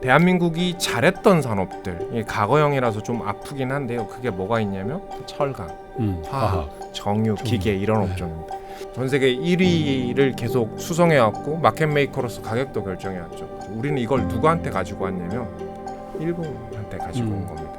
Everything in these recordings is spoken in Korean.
대한민국이 잘했던 산업들, 이게 과거형이라서 좀 아프긴 한데요. 그게 뭐가 있냐면 철강, 화학, 정유, 기계 이런 업종입니다. 전 세계 1위를 계속 수성해왔고 마켓 메이커로서 가격도 결정해왔죠. 우리는 이걸 누구한테 가지고 왔냐면 일본한테 가지고 온 겁니다.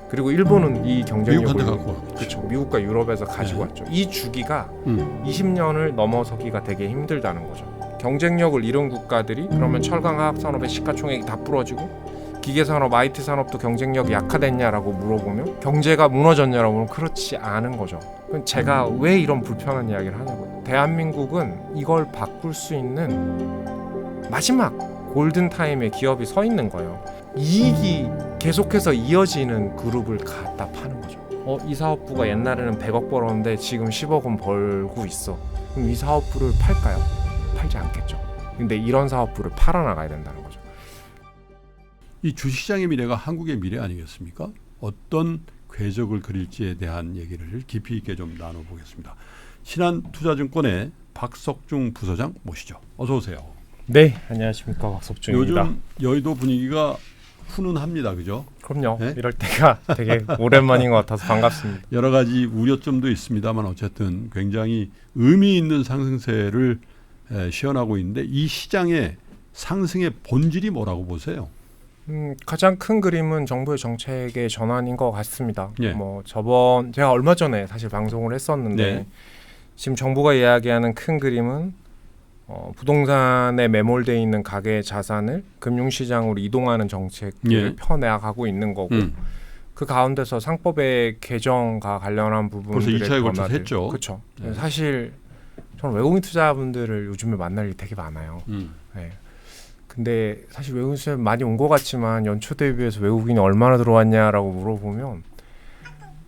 그리고 일본은 이 경쟁력을 미국한테 갖고 왔죠. 그렇죠. 미국과 유럽에서 가지고 왔죠. 이 주기가 20년을 넘어서기가 되게 힘들다는 거죠. 경쟁력을 잃은 국가들이 그러면 철강화학 산업의 시가총액이 다 부러지고 기계산업, IT 산업도 경쟁력이 약화됐냐라고 물어보면 경제가 무너졌냐라고 하면 그렇지 않은 거죠. 그럼 제가 왜 이런 불편한 이야기를 하냐고요. 대한민국은 이걸 바꿀 수 있는 마지막 골든타임에 기업이 서 있는 거예요. 이익이 계속해서 이어지는 그룹을 갖다 파는 거죠. 이 사업부가 옛날에는 100억 벌었는데 지금 10억은 벌고 있어. 그럼 이 사업부를 팔까요? 팔지 않겠죠. 근데 이런 사업부를 팔아나가야 된다는 거죠. 이 주식시장의 미래가 한국의 미래 아니겠습니까? 어떤 궤적을 그릴지에 대한 얘기를 깊이 있게 좀 나눠보겠습니다. 신한투자증권의 박석중 부서장 모시죠. 어서 오세요. 네, 안녕하십니까, 박석중입니다. 요즘 여의도 분위기가 훈훈합니다, 그죠? 그럼요. 네? 이럴 때가 되게 오랜만인 것 같아서 반갑습니다. 여러 가지 우려점도 있습니다만 어쨌든 굉장히 의미 있는 상승세를 시현하고 있는데 이 시장의 상승의 본질이 뭐라고 보세요? 가장 큰 그림은 정부의 정책의 전환인 것 같습니다. 예. 제가 얼마 전에 사실 방송을 했었는데 네. 지금 정부가 이야기하는 큰 그림은 부동산에 매몰되어 있는 가계의 자산을 금융시장으로 이동하는 정책을 예. 펴나가고 있는 거고 그 가운데서 상법의 개정과 관련한 부분들의 벌써 2차에 걸쳐서 했죠. 그렇죠. 네. 사실 저는 외국인 투자분들을 요즘에 만날 일이 되게 많아요. 네. 근데 사실 외국인 투자 많이 온 것 같지만 연초 대비해서 외국인이 얼마나 들어왔냐라고 물어보면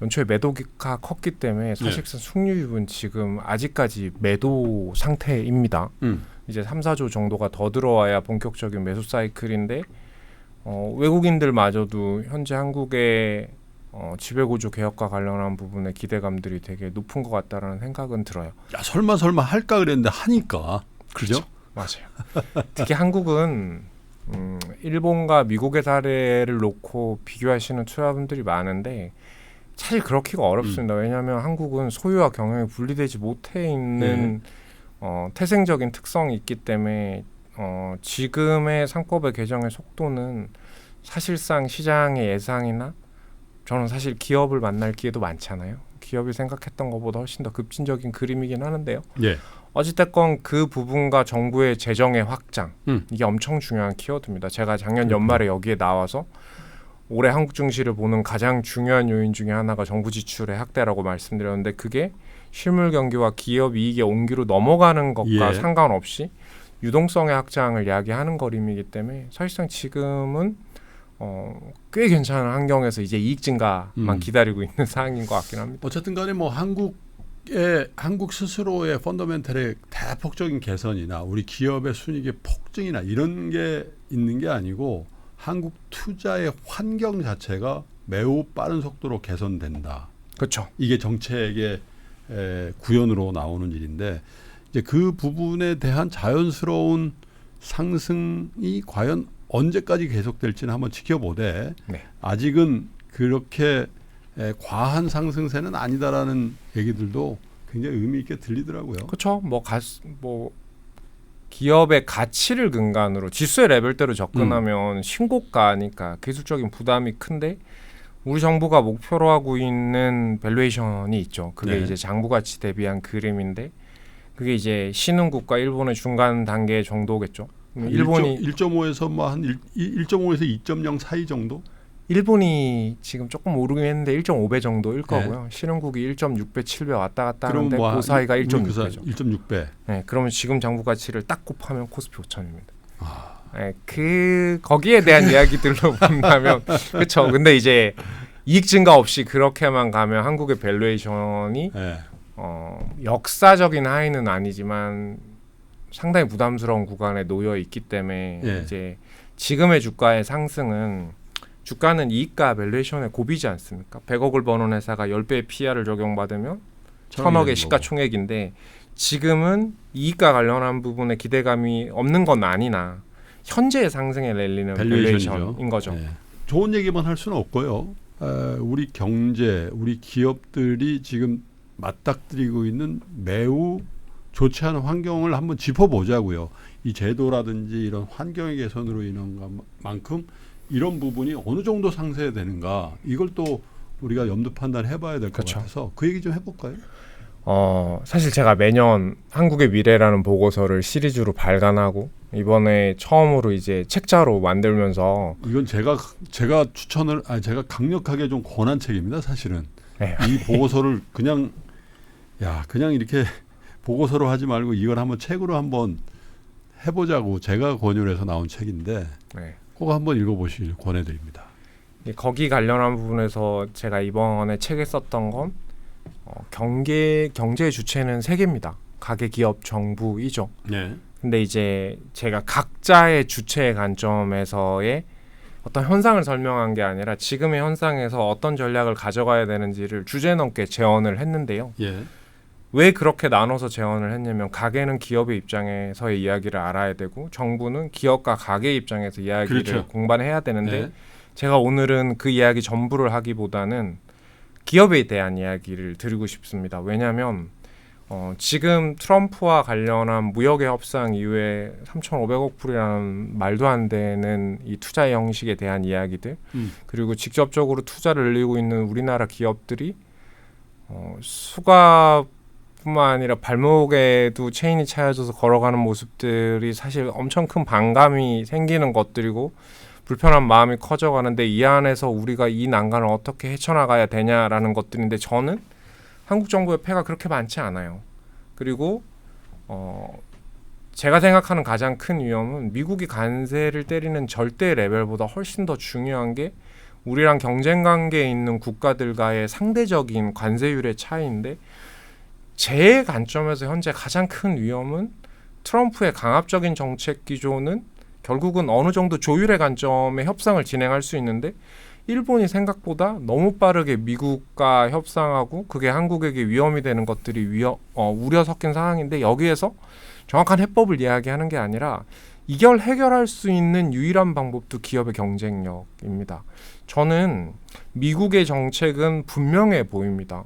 연초에 매도가 컸기 때문에 사실상 숙유율은 지금 아직까지 매도 상태입니다. 이제 3, 4조 정도가 더 들어와야 본격적인 매수 사이클인데 외국인들마저도 현재 한국의 지배구조 개혁과 관련한 부분에 기대감들이 되게 높은 것 같다라는 생각은 들어요. 야, 설마 할까 그랬는데 하니까. 그죠? 맞아요. 특히 한국은 일본과 미국의 사례를 놓고 비교하시는 투자분들이 많은데 사실 그렇기가 어렵습니다. 왜냐하면 한국은 소유와 경영이 분리되지 못해 있는 태생적인 특성이 있기 때문에 지금의 상법의 개정의 속도는 사실상 시장의 예상이나 저는 사실 기업을 만날 기회도 많잖아요. 기업이 생각했던 것보다 훨씬 더 급진적인 그림이긴 하는데요. 예. 어찌됐건 그 부분과 정부의 재정의 확장 이게 엄청 중요한 키워드입니다. 제가 작년 연말에 여기에 나와서 올해 한국 증시를 보는 가장 중요한 요인 중에 하나가 정부 지출의 확대라고 말씀드렸는데 그게 실물 경기와 기업 이익의 온기로 넘어가는 것과 상관없이 유동성의 확장을 이야기하는 그림이기 때문에 사실상 지금은 꽤 괜찮은 환경에서 이제 이익 증가만 기다리고 있는 상황인 것 같긴 합니다. 어쨌든 간에 뭐 한국 스스로의 펀더멘털의 대폭적인 개선이나 우리 기업의 순이익의 폭증이나 이런 게 있는 게 아니고 한국 투자의 환경 자체가 매우 빠른 속도로 개선된다. 그렇죠. 이게 정책의 구현으로 나오는 일인데 이제 그 부분에 대한 자연스러운 상승이 과연 언제까지 계속될지는 한번 지켜보되 아직은 그렇게 과한 상승세는 아니다라는 얘기들도 굉장히 의미 있게 들리더라고요. 그렇죠. 기업의 가치를 근간으로 지수의 레벨대로 접근하면 신고가니까 기술적인 부담이 큰데 우리 정부가 목표로 하고 있는 밸류에이션이 있죠. 그게 이제 장부 가치 대비한 그림인데 그게 이제 신흥국과 일본의 중간 단계 정도겠죠. 일본이 1.5에서 뭐 한 1.5에서 2.0 사이 정도? 일본이 지금 조금 오르긴 했는데 1.5배 정도일 거고요. 신흥국이 1.6배, 7배 왔다 갔다 하는데 그 사이가 1.6배죠. 1.6배. 네, 그러면 지금 장부 가치를 딱 곱하면 코스피 5천입니다. 네, 거기에 대한 이야기들로 본다면 그렇죠. 근데 이제 이익 증가 없이 그렇게만 가면 한국의 밸류에이션이 역사적인 하이는 아니지만 상당히 부담스러운 구간에 놓여 있기 때문에 이제 지금의 주가의 상승은 주가는 이익과 밸류에이션의 고비지 않습니까? 100억을 버는 회사가 10배의 PR을 적용받으면 1000억의 시가총액인데 지금은 이익과 관련한 부분에 기대감이 없는 건 아니나 현재의 상승의 랠리는 밸류에이션이죠. 밸류에이션인 거죠. 네. 좋은 얘기만 할 수는 없고요. 우리 경제, 우리 기업들이 지금 맞닥뜨리고 있는 매우 좋지 않은 환경을 한번 짚어보자고요. 이 제도라든지 이런 환경의 개선으로 인한 것만큼 이런 부분이 어느 정도 상쇄되는가 이걸 또 우리가 염두 판단해봐야 될 것 그렇죠. 같아서 그 얘기 좀 해볼까요? 사실 제가 매년 한국의 미래라는 보고서를 시리즈로 발간하고 이번에 처음으로 이제 책자로 만들면서 이건 제가 제가 강력하게 좀 권한 책입니다. 사실은 네. 이 보고서를 그냥 이렇게 보고서로 하지 말고 이걸 한번 책으로 한번 해보자고 제가 권유를 해서 나온 책인데 네. 꼭 한번 읽어보시길 권해드립니다. 거기 관련한 부분에서 제가 이번에 책에 썼던 건 경제의 주체는 세 개입니다. 가계, 기업, 정부이죠. 네. 근데 이제 제가 각자의 주체의 관점에서의 어떤 현상을 설명한 게 아니라 지금의 현상에서 어떤 전략을 가져가야 되는지를 주제 넘게 제언을 했는데요. 예. 왜 그렇게 나눠서 제언을 했냐면 가계는 기업의 입장에서의 이야기를 알아야 되고 정부는 기업과 가계의 입장에서 이야기를 그렇죠. 공부해야 되는데 네. 제가 오늘은 그 이야기 전부를 하기보다는 기업에 대한 이야기를 드리고 싶습니다. 왜냐하면 지금 트럼프와 관련한 무역의 협상 이후에 3,500억 불이라는 말도 안 되는 이 투자 형식에 대한 이야기들 그리고 직접적으로 투자를 늘리고 있는 우리나라 기업들이 수갑뿐만 아니라 발목에도 체인이 차여져서 걸어가는 모습들이 사실 엄청 큰 반감이 생기는 것들이고 불편한 마음이 커져가는데 이 안에서 우리가 이 난간을 어떻게 헤쳐나가야 되냐라는 것들인데 저는 한국 정부의 패가 그렇게 많지 않아요. 그리고 제가 생각하는 가장 큰 위험은 미국이 관세를 때리는 절대 레벨보다 훨씬 더 중요한 게 우리랑 경쟁 관계에 있는 국가들과의 상대적인 관세율의 차이인데 제 관점에서 현재 가장 큰 위험은 트럼프의 강압적인 정책 기조는 결국은 어느 정도 조율의 관점의 협상을 진행할 수 있는데 일본이 생각보다 너무 빠르게 미국과 협상하고 그게 한국에게 위험이 되는 것들이 우려 섞인 상황인데 여기에서 정확한 해법을 이야기하는 게 아니라 이걸 해결할 수 있는 유일한 방법도 기업의 경쟁력입니다. 저는 미국의 정책은 분명해 보입니다.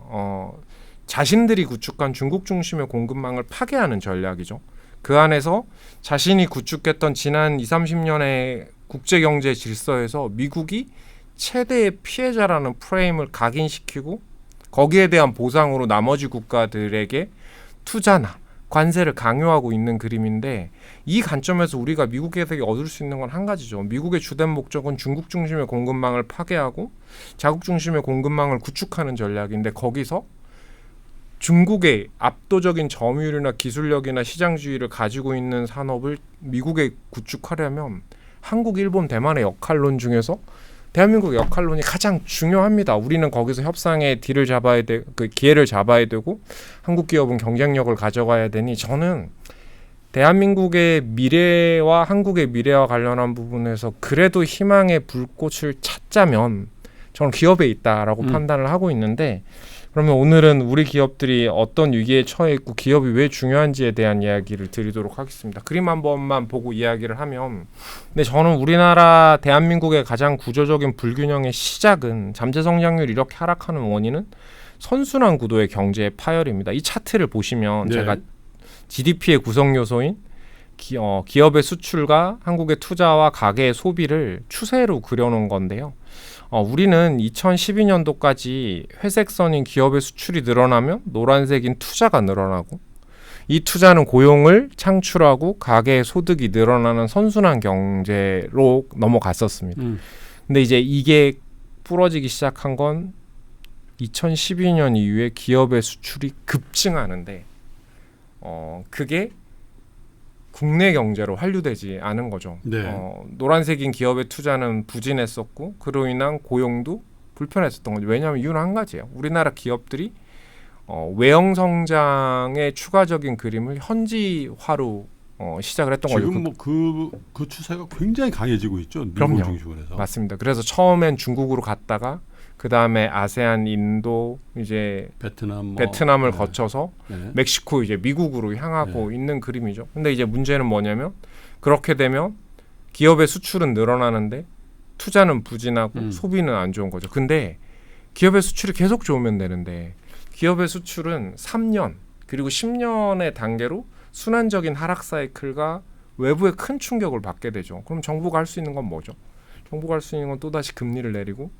자신들이 구축한 중국 중심의 공급망을 파괴하는 전략이죠. 그 안에서 자신이 구축했던 지난 20-30년의 국제경제 질서에서 미국이 최대의 피해자라는 프레임을 각인시키고 거기에 대한 보상으로 나머지 국가들에게 투자나 관세를 강요하고 있는 그림인데 이 관점에서 우리가 미국에서 얻을 수 있는 건 한 가지죠. 미국의 주된 목적은 중국 중심의 공급망을 파괴하고 자국 중심의 공급망을 구축하는 전략인데 거기서 중국의 압도적인 점유율이나 기술력이나 시장주의를 가지고 있는 산업을 미국에 구축하려면 한국, 일본, 대만의 역할론 중에서 대한민국의 역할론이 가장 중요합니다. 우리는 거기서 협상의 딜을 잡아야 돼, 그 기회를 잡아야 되고 한국 기업은 경쟁력을 가져가야 되니 저는 대한민국의 미래와 한국의 미래와 관련한 부분에서 그래도 희망의 불꽃을 찾자면 저는 기업에 있다라고 판단을 하고 있는데 그러면 오늘은 우리 기업들이 어떤 위기에 처해 있고 기업이 왜 중요한지에 대한 이야기를 드리도록 하겠습니다. 그림 한 번만 보고 이야기를 하면 근데 저는 우리나라 대한민국의 가장 구조적인 불균형의 시작은 잠재 성장률이 이렇게 하락하는 원인은 선순환 구도의 경제의 파열입니다. 이 차트를 보시면 네. 제가 GDP의 구성 요소인 기업의 수출과 한국의 투자와 가계의 소비를 추세로 그려놓은 건데요. 우리는 2012년도까지 회색선인 기업의 수출이 늘어나면 노란색인 투자가 늘어나고 이 투자는 고용을 창출하고 가계의 소득이 늘어나는 선순환 경제로 넘어갔었습니다. 근데 이제 이게 부러지기 시작한 건 2012년 이후에 기업의 수출이 급증하는데 그게 국내 경제로 환류되지 않은 거죠. 네. 노란색인 기업의 투자는 부진했었고 그로 인한 고용도 불편했었던 거죠. 왜냐하면 이유는 한 가지예요. 우리나라 기업들이 외형 성장의 추가적인 그림을 현지화로 시작을 했던 거죠. 지금 그 추세가 굉장히 강해지고 있죠. 미국 그럼요. 중심으로 해서. 맞습니다. 그래서 처음엔 중국으로 갔다가 그 다음에 아세안, 인도, 이제 베트남을 네. 거쳐서 네. 멕시코, 이제 미국으로 향하고 있는 그림이죠. 근데 이제 문제는 뭐냐면 그렇게 되면 기업의 수출은 늘어나는데 투자는 부진하고 소비는 안 좋은 거죠. 근데 기업의 수출이 계속 좋으면 되는데 기업의 수출은 3년 그리고 10년의 단계로 순환적인 하락 사이클과 외부의 큰 충격을 받게 되죠. 그럼 정부가 할 수 있는 건 뭐죠? 정부가 할 수 있는 건 또다시 금리를 내리고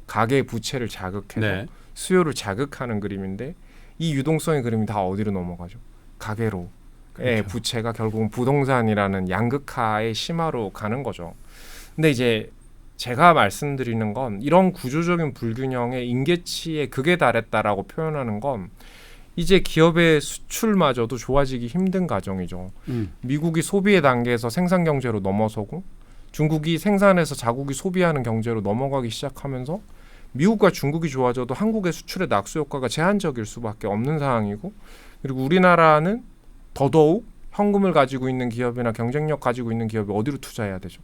가계의 부채를 자극해서 네. 수요를 자극하는 그림인데 이 유동성의 그림이 다 어디로 넘어가죠? 가계로. 그렇죠. 부채가 결국은 부동산이라는 양극화의 심화로 가는 거죠. 근데 이제 제가 말씀드리는 건 이런 구조적인 불균형의 임계치에 극에 달했다라고 표현하는 건 이제 기업의 수출마저도 좋아지기 힘든 과정이죠. 미국이 소비의 단계에서 생산 경제로 넘어서고 중국이 생산해서 자국이 소비하는 경제로 넘어가기 시작하면서 미국과 중국이 좋아져도 한국의 수출의 낙수 효과가 제한적일 수밖에 없는 상황이고 그리고 우리나라는 더더욱 현금을 가지고 있는 기업이나 경쟁력 가지고 있는 기업이 어디로 투자해야 되죠?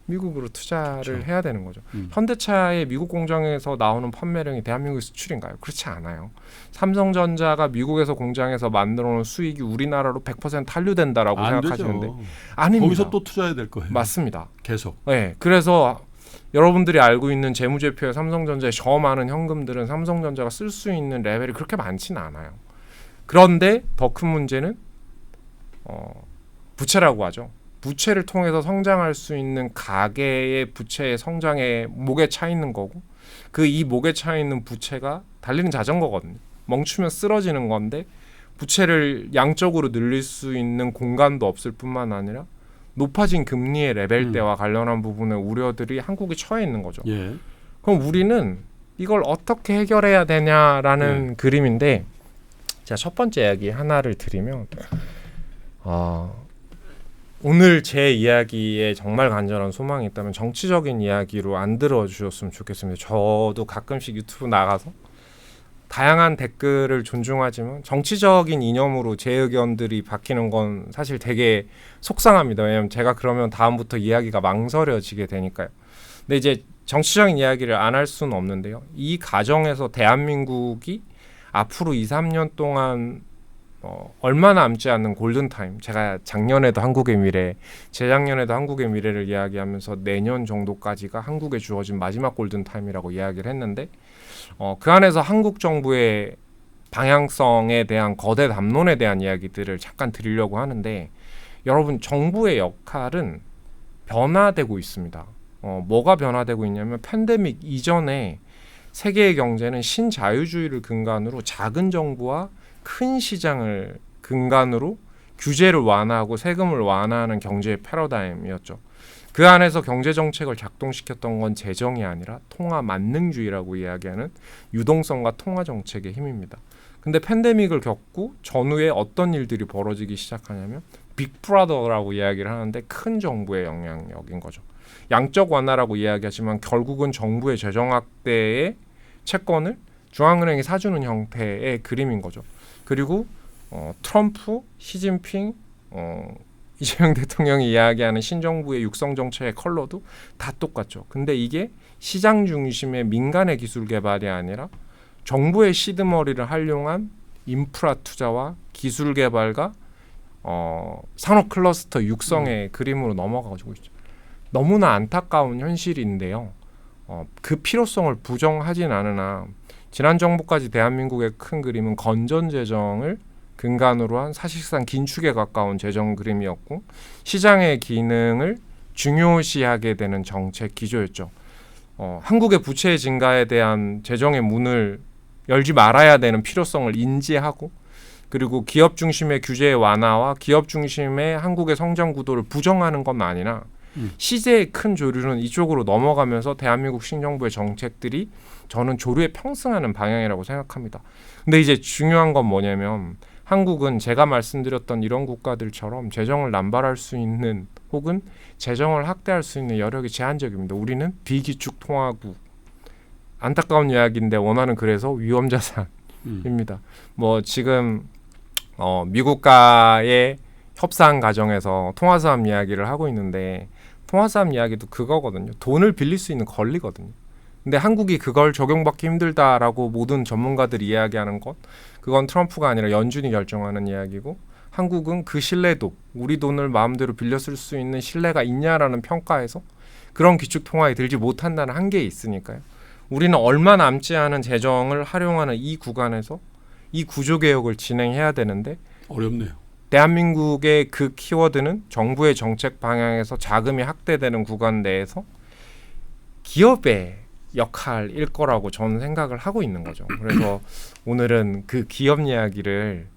미국으로 투자를 그렇죠. 해야 되는 거죠. 현대차의 미국 공장에서 나오는 판매량이 대한민국의 수출인가요? 그렇지 않아요. 삼성전자가 미국에서 공장에서 만들어놓은 수익이 우리나라로 100% 한류된다라고 안 생각하시는데 되죠. 아닙니다. 거기서 또 투자해야 될 거예요. 맞습니다. 계속. 네, 그래서 여러분들이 알고 있는 재무제표에 삼성전자에 저 많은 현금들은 삼성전자가 쓸 수 있는 레벨이 그렇게 많지는 않아요. 그런데 더 큰 문제는 부채라고 하죠. 부채를 통해서 성장할 수 있는 가계의 부채의 성장에 목에 차 있는 거고 그 이 목에 차 있는 부채가 달리는 자전거거든요. 멈추면 쓰러지는 건데 부채를 양적으로 늘릴 수 있는 공간도 없을 뿐만 아니라 높아진 금리의 레벨대와 관련한 부분의 우려들이 한국에 처해 있는 거죠. 예. 그럼 우리는 이걸 어떻게 해결해야 되냐라는 그림인데 제가 첫 번째 이야기 하나를 드리면 오늘 제 이야기에 정말 간절한 소망이 있다면 정치적인 이야기로 안 들어주셨으면 좋겠습니다. 저도 가끔씩 유튜브 나가서 다양한 댓글을 존중하지만 정치적인 이념으로 제 의견들이 바뀌는 건 사실 되게 속상합니다. 왜냐하면 제가 그러면 다음부터 이야기가 망설여지게 되니까요. 근데 이제 정치적인 이야기를 안 할 수는 없는데요. 이 과정에서 대한민국이 앞으로 2, 3년 동안 얼마 남지 않는 골든타임, 제가 작년에도 한국의 미래, 재작년에도 한국의 미래를 이야기하면서 내년 정도까지가 한국에 주어진 마지막 골든타임이라고 이야기를 했는데 그 안에서 한국 정부의 방향성에 대한 거대 담론에 대한 이야기들을 잠깐 드리려고 하는데 여러분 정부의 역할은 변화되고 있습니다. 뭐가 변화되고 있냐면 팬데믹 이전에 세계의 경제는 신자유주의를 근간으로 작은 정부와 큰 시장을 근간으로 규제를 완화하고 세금을 완화하는 경제의 패러다임이었죠. 그 안에서 경제 정책을 작동시켰던 건 재정이 아니라 통화 만능주의라고 이야기하는 유동성과 통화 정책의 힘입니다. 근데 팬데믹을 겪고 전후에 어떤 일들이 벌어지기 시작하냐면 빅브라더라고 이야기를 하는데 큰 정부의 영향력인 거죠. 양적 완화라고 이야기하지만 결국은 정부의 재정 확대의 채권을 중앙은행이 사주는 형태의 그림인 거죠. 그리고 트럼프, 시진핑, 이재명 대통령이 이야기하는 신정부의 육성 정책의 컬러도 다 똑같죠. 근데 이게 시장 중심의 민간의 기술 개발이 아니라 정부의 시드머리를 활용한 인프라 투자와 기술 개발과 산업 클러스터 육성의 그림으로 넘어가고 있죠. 너무나 안타까운 현실인데요. 그 필요성을 부정하진 않으나 지난 정부까지 대한민국의 큰 그림은 건전 재정을 근간으로 한 사실상 긴축에 가까운 재정 그림이었고 시장의 기능을 중요시하게 되는 정책 기조였죠. 한국의 부채 증가에 대한 재정의 문을 열지 말아야 되는 필요성을 인지하고 그리고 기업 중심의 규제 완화와 기업 중심의 한국의 성장 구도를 부정하는 건 아니라 시제의 큰 조류는 이쪽으로 넘어가면서 대한민국 신정부의 정책들이 저는 조류에 평승하는 방향이라고 생각합니다. 근데 이제 중요한 건 뭐냐면 한국은 제가 말씀드렸던 이런 국가들처럼 재정을 남발할 수 있는 혹은 재정을 확대할 수 있는 여력이 제한적입니다. 우리는 비기축 통화국. 안타까운 이야기인데 원화는 그래서 위험자산입니다. 뭐 지금 미국과의 협상 과정에서 통화싸움 이야기를 하고 있는데 통화싸움 이야기도 그거거든요. 돈을 빌릴 수 있는 권리거든요. 근데 한국이 그걸 적용받기 힘들다라고 모든 전문가들이 이야기하는 것 그건 트럼프가 아니라 연준이 결정하는 이야기고 한국은 그 신뢰도, 우리 돈을 마음대로 빌려 쓸 수 있는 신뢰가 있냐라는 평가에서 그런 기축통화에 들지 못한다는 한계에 있으니까요. 우리는 얼마 남지 않은 재정을 활용하는 이 구간에서 이 구조개혁을 진행해야 되는데 어렵네요. 대한민국의 그 키워드는 정부의 정책 방향에서 자금이 확대되는 구간 내에서 기업의 역할일 거라고 저는 생각을 하고 있는 거죠. 그래서 오늘은 그 기업 이야기를,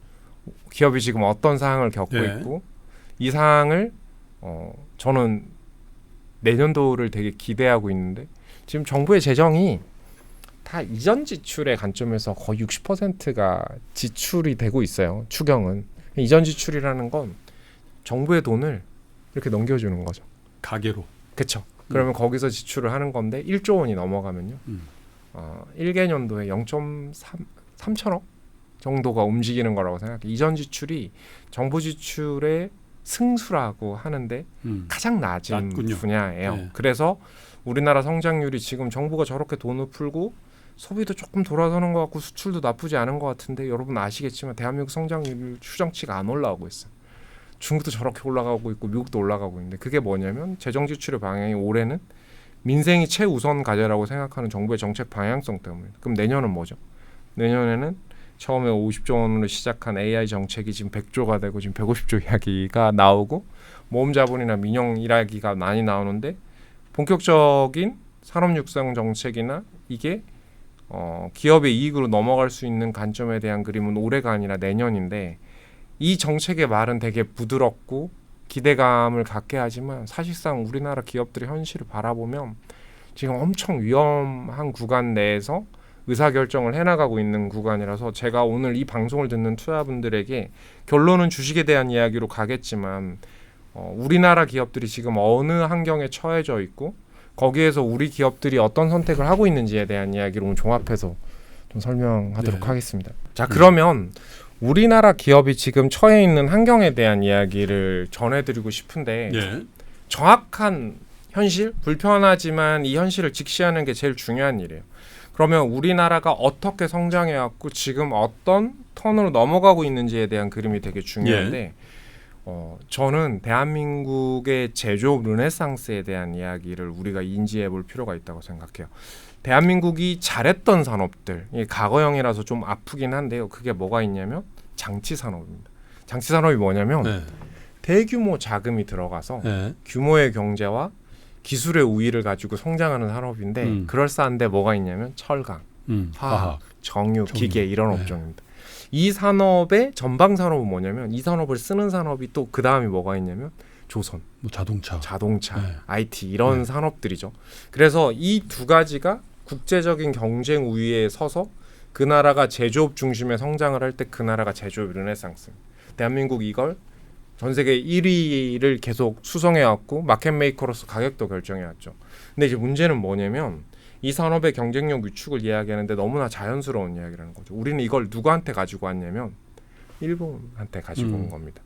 기업이 지금 어떤 상황을 겪고 예. 있고 이 상황을 저는 내년도를 되게 기대하고 있는데, 지금 정부의 재정이 다 이전 지출의 관점에서 거의 60%가 지출이 되고 있어요. 추경은. 이전 지출이라는 건 정부의 돈을 이렇게 넘겨주는 거죠. 가계로. 그렇죠. 그러면 거기서 지출을 하는 건데 1조 원이 넘어가면요. 1개년도에 0.3천억 정도가 움직이는 거라고 생각해요. 이전 지출이 정부 지출의 승수라고 하는데 가장 낮은 낮군요. 분야예요. 네. 그래서 우리나라 성장률이 지금 정부가 저렇게 돈을 풀고 소비도 조금 돌아서는 것 같고 수출도 나쁘지 않은 것 같은데, 여러분 아시겠지만 대한민국 성장률 추정치가 안 올라오고 있어요. 중국도 저렇게 올라가고 있고 미국도 올라가고 있는데, 그게 뭐냐면 재정 지출의 방향이 올해는 민생이 최우선 과제라고 생각하는 정부의 정책 방향성 때문에. 그럼 내년은 뭐죠? 내년에는 처음에 50조 원으로 시작한 AI 정책이 지금 100조가 되고 지금 150조 이야기가 나오고 모험 자본이나 민영 이야기가 많이 나오는데, 본격적인 산업 육성 정책이나 이게 기업의 이익으로 넘어갈 수 있는 관점에 대한 그림은 올해가 아니라 내년인데, 이 정책의 말은 되게 부드럽고 기대감을 갖게 하지만 사실상 우리나라 기업들의 현실을 바라보면 지금 엄청 위험한 구간 내에서 의사결정을 해나가고 있는 구간이라서, 제가 오늘 이 방송을 듣는 투자분들에게 결론은 주식에 대한 이야기로 가겠지만 우리나라 기업들이 지금 어느 환경에 처해져 있고 거기에서 우리 기업들이 어떤 선택을 하고 있는지에 대한 이야기를 오늘 종합해서 좀 설명하도록 네. 하겠습니다. 자, 그러면 우리나라 기업이 지금 처해 있는 환경에 대한 이야기를 전해드리고 싶은데, 예. 정확한 현실, 불편하지만 이 현실을 직시하는 게 제일 중요한 일이에요. 그러면 우리나라가 어떻게 성장해왔고 지금 어떤 턴으로 넘어가고 있는지에 대한 그림이 되게 중요한데, 저는 대한민국의 제조업 르네상스에 대한 이야기를 우리가 인지해 볼 필요가 있다고 생각해요. 대한민국이 잘했던 산업들, 이게 과거형이라서 좀 아프긴 한데요. 그게 뭐가 있냐면 장치 산업입니다. 장치 산업이 뭐냐면 네. 대규모 자금이 들어가서 네. 규모의 경제와 기술의 우위를 가지고 성장하는 산업인데, 그럴싸한데 뭐가 있냐면 철강, 화학, 정유, 기계 이런 업종입니다. 이 산업의 전방 산업은 뭐냐면, 이 산업을 쓰는 산업이 또 그 다음이 뭐가 있냐면 조선, 뭐 자동차, 네. IT 이런 산업들이죠. 그래서 이 두 가지가 국제적인 경쟁 우위에 서서 그 나라가 제조업 중심의 성장을 할 때 그 나라가 제조업 르네상스입니다. 대한민국 이걸 전 세계 1위를 계속 수성해왔고 마켓 메이커로서 가격도 결정해왔죠. 근데 이제 문제는 뭐냐면 이 산업의 경쟁력 위축을 이야기하는데 너무나 자연스러운 이야기라는 거죠. 우리는 이걸 누구한테 가지고 왔냐면 일본한테 가지고 온 겁니다.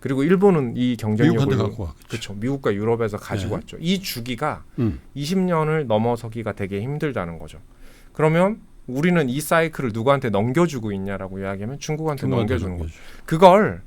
그리고 일본은 이 경쟁력을 미국한테 갖고 와. 그렇죠. 미국과 유럽에서 가지고 왔죠. 이 주기가 20년을 넘어서기가 되게 힘들다는 거죠. 그러면 우리는 이 사이클을 누구한테 넘겨주고 있냐라고 이야기하면 중국한테 넘겨주는 거죠. 그걸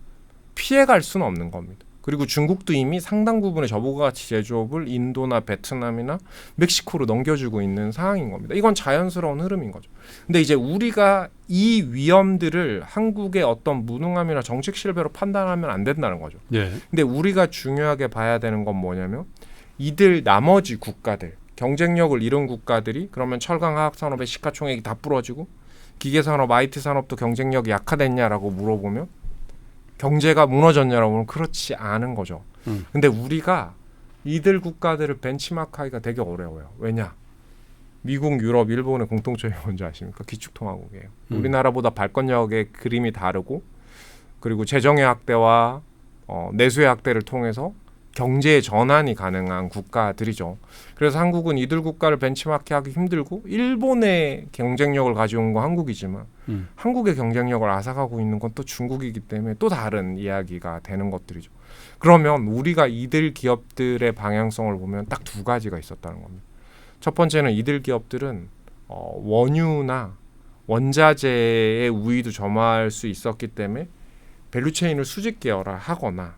피해갈 수는 없는 겁니다. 그리고 중국도 이미 상당 부분의 저부가가치 제조업을 인도나 베트남이나 멕시코로 넘겨주고 있는 상황인 겁니다. 이건 자연스러운 흐름인 거죠. 근데 이제 우리가 이 위험들을 한국의 어떤 무능함이나 정책 실패로 판단하면 안 된다는 거죠. 예. 근데 우리가 중요하게 봐야 되는 건 뭐냐면, 이들 나머지 국가들, 경쟁력을 잃은 국가들이 그러면 철강 화학 산업의 시가총액이 다 부러지고 기계 산업, IT 산업도 경쟁력이 약화됐냐라고 물어보면, 경제가 무너졌냐라고 하면 그렇지 않은 거죠. 근데 우리가 이들 국가들을 벤치마크하기가 되게 어려워요. 왜냐? 미국, 유럽, 일본의 공통점이 뭔지 아십니까? 기축통화국이에요. 우리나라보다 발권력의 그림이 다르고, 그리고 재정의 확대와 내수의 확대를 통해서 경제의 전환이 가능한 국가들이죠. 그래서 한국은 이들 국가를 벤치마크하기 힘들고, 일본의 경쟁력을 가져온 건 한국이지만 한국의 경쟁력을 앗아가고 있는 건 또 중국이기 때문에 또 다른 이야기가 되는 것들이죠. 그러면 우리가 이들 기업들의 방향성을 보면 딱 두 가지가 있었다는 겁니다. 첫 번째는 이들 기업들은 원유나 원자재의 우위도 점화할 수 있었기 때문에 밸류체인을 수직 계열화하거나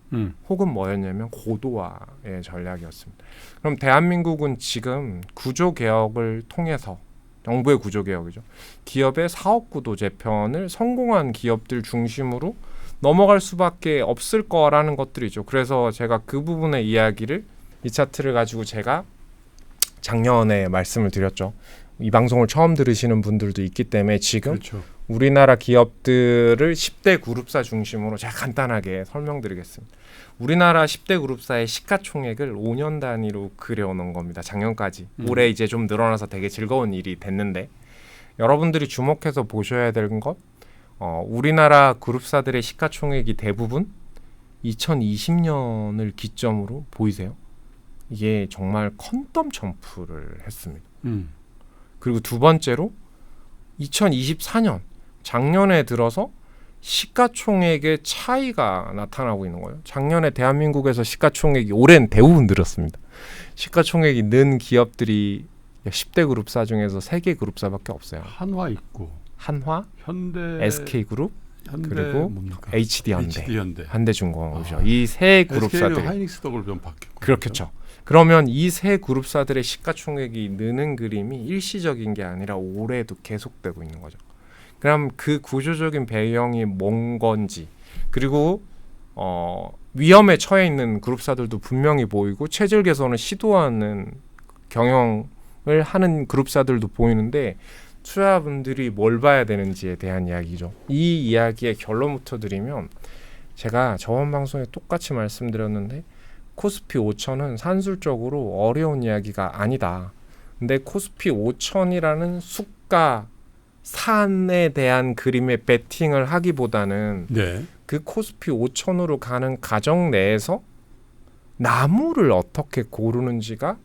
혹은 뭐였냐면 고도화의 전략이었습니다. 그럼 대한민국은 지금 구조 개혁을 통해서 정부의 구조 개혁이죠. 기업의 사업 구도 재편을 성공한 기업들 중심으로 넘어갈 수밖에 없을 거라는 것들이죠. 그래서 제가 그 부분의 이야기를 이 차트를 가지고 제가 작년에 말씀을 드렸죠. 이 방송을 처음 들으시는 분들도 있기 때문에 지금 그렇죠. 우리나라 기업들을 10대 그룹사 중심으로 제가 간단하게 설명드리겠습니다. 우리나라 10대 그룹사의 시가총액을 5년 단위로 그려놓은 겁니다. 작년까지. 올해 이제 좀 늘어나서 되게 즐거운 일이 됐는데 여러분들이 주목해서 보셔야 되는 것 우리나라 그룹사들의 시가총액이 대부분 2020년을 기점으로 보이세요? 이게 정말 퀀텀 점프를 했습니다. 그리고 두 번째로 2024년 작년에 들어서 시가총액의 차이가 나타나고 있는 거예요. 작년에 대한민국에서 시가총액이 올해는 대부분 늘었습니다. 시가총액이 는 기업들이 10대 그룹사 중에서 3개 그룹사밖에 없어요. 한화 있고 한화, 현대, SK그룹, 그리고 뭡니까? HD현대, 현대중공업이죠. 이 세 그룹사들이 하이닉스덕을 좀 바뀌었고 그렇겠죠. 그러면 이 세 그룹사들의 시가총액이 느는 그림이 일시적인 게 아니라 올해도 계속되고 있는 거죠. 그럼 그 구조적인 배경이 뭔 건지 그리고 위험에 처해 있는 그룹사들도 분명히 보이고 체질 개선을 시도하는 경영을 하는 그룹사들도 보이는데 투자분들이 뭘 봐야 되는지에 대한 이야기죠. 이 이야기의 결론부터 드리면 제가 저번 방송에 똑같이 말씀드렸는데 코스피 5천은 산술적으로 어려운 이야기가 아니다. 근데 코스피 5천이라는 수가 산에 대한 그림에 베팅을 하기보다는 네. 그 코스피 5천으로 가는 과정 내에서 나무를 어떻게 고르는지가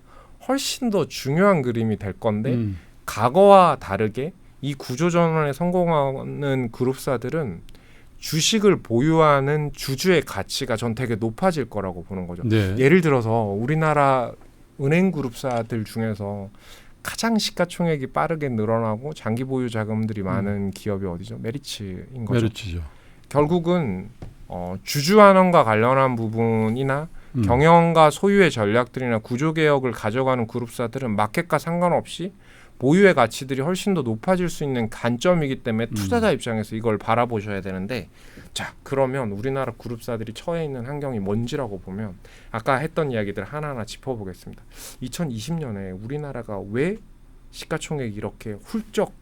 훨씬 더 중요한 그림이 될 건데 과거와 다르게 이 구조전환에 성공하는 그룹사들은 주식을 보유하는 주주의 가치가 전 되게 높아질 거라고 보는 거죠. 네. 예를 들어서 우리나라 은행 그룹사들 중에서 가장 시가총액이 빠르게 늘어나고 장기 보유 자금들이 많은 기업이 어디죠? 메리츠인 거죠. 메리츠죠. 결국은 주주환원과 관련한 부분이나 경영과 소유의 전략들이나 구조개혁을 가져가는 그룹사들은 마켓과 상관없이 보유의 가치들이 훨씬 더 높아질 수 있는 관점이기 때문에 투자자 입장에서 이걸 바라보셔야 되는데 자 그러면 우리나라 그룹사들이 처해 있는 환경이 뭔지라고 보면 아까 했던 이야기들 하나하나 짚어보겠습니다. 2020년에 우리나라가 왜 시가총액이 이렇게 훌쩍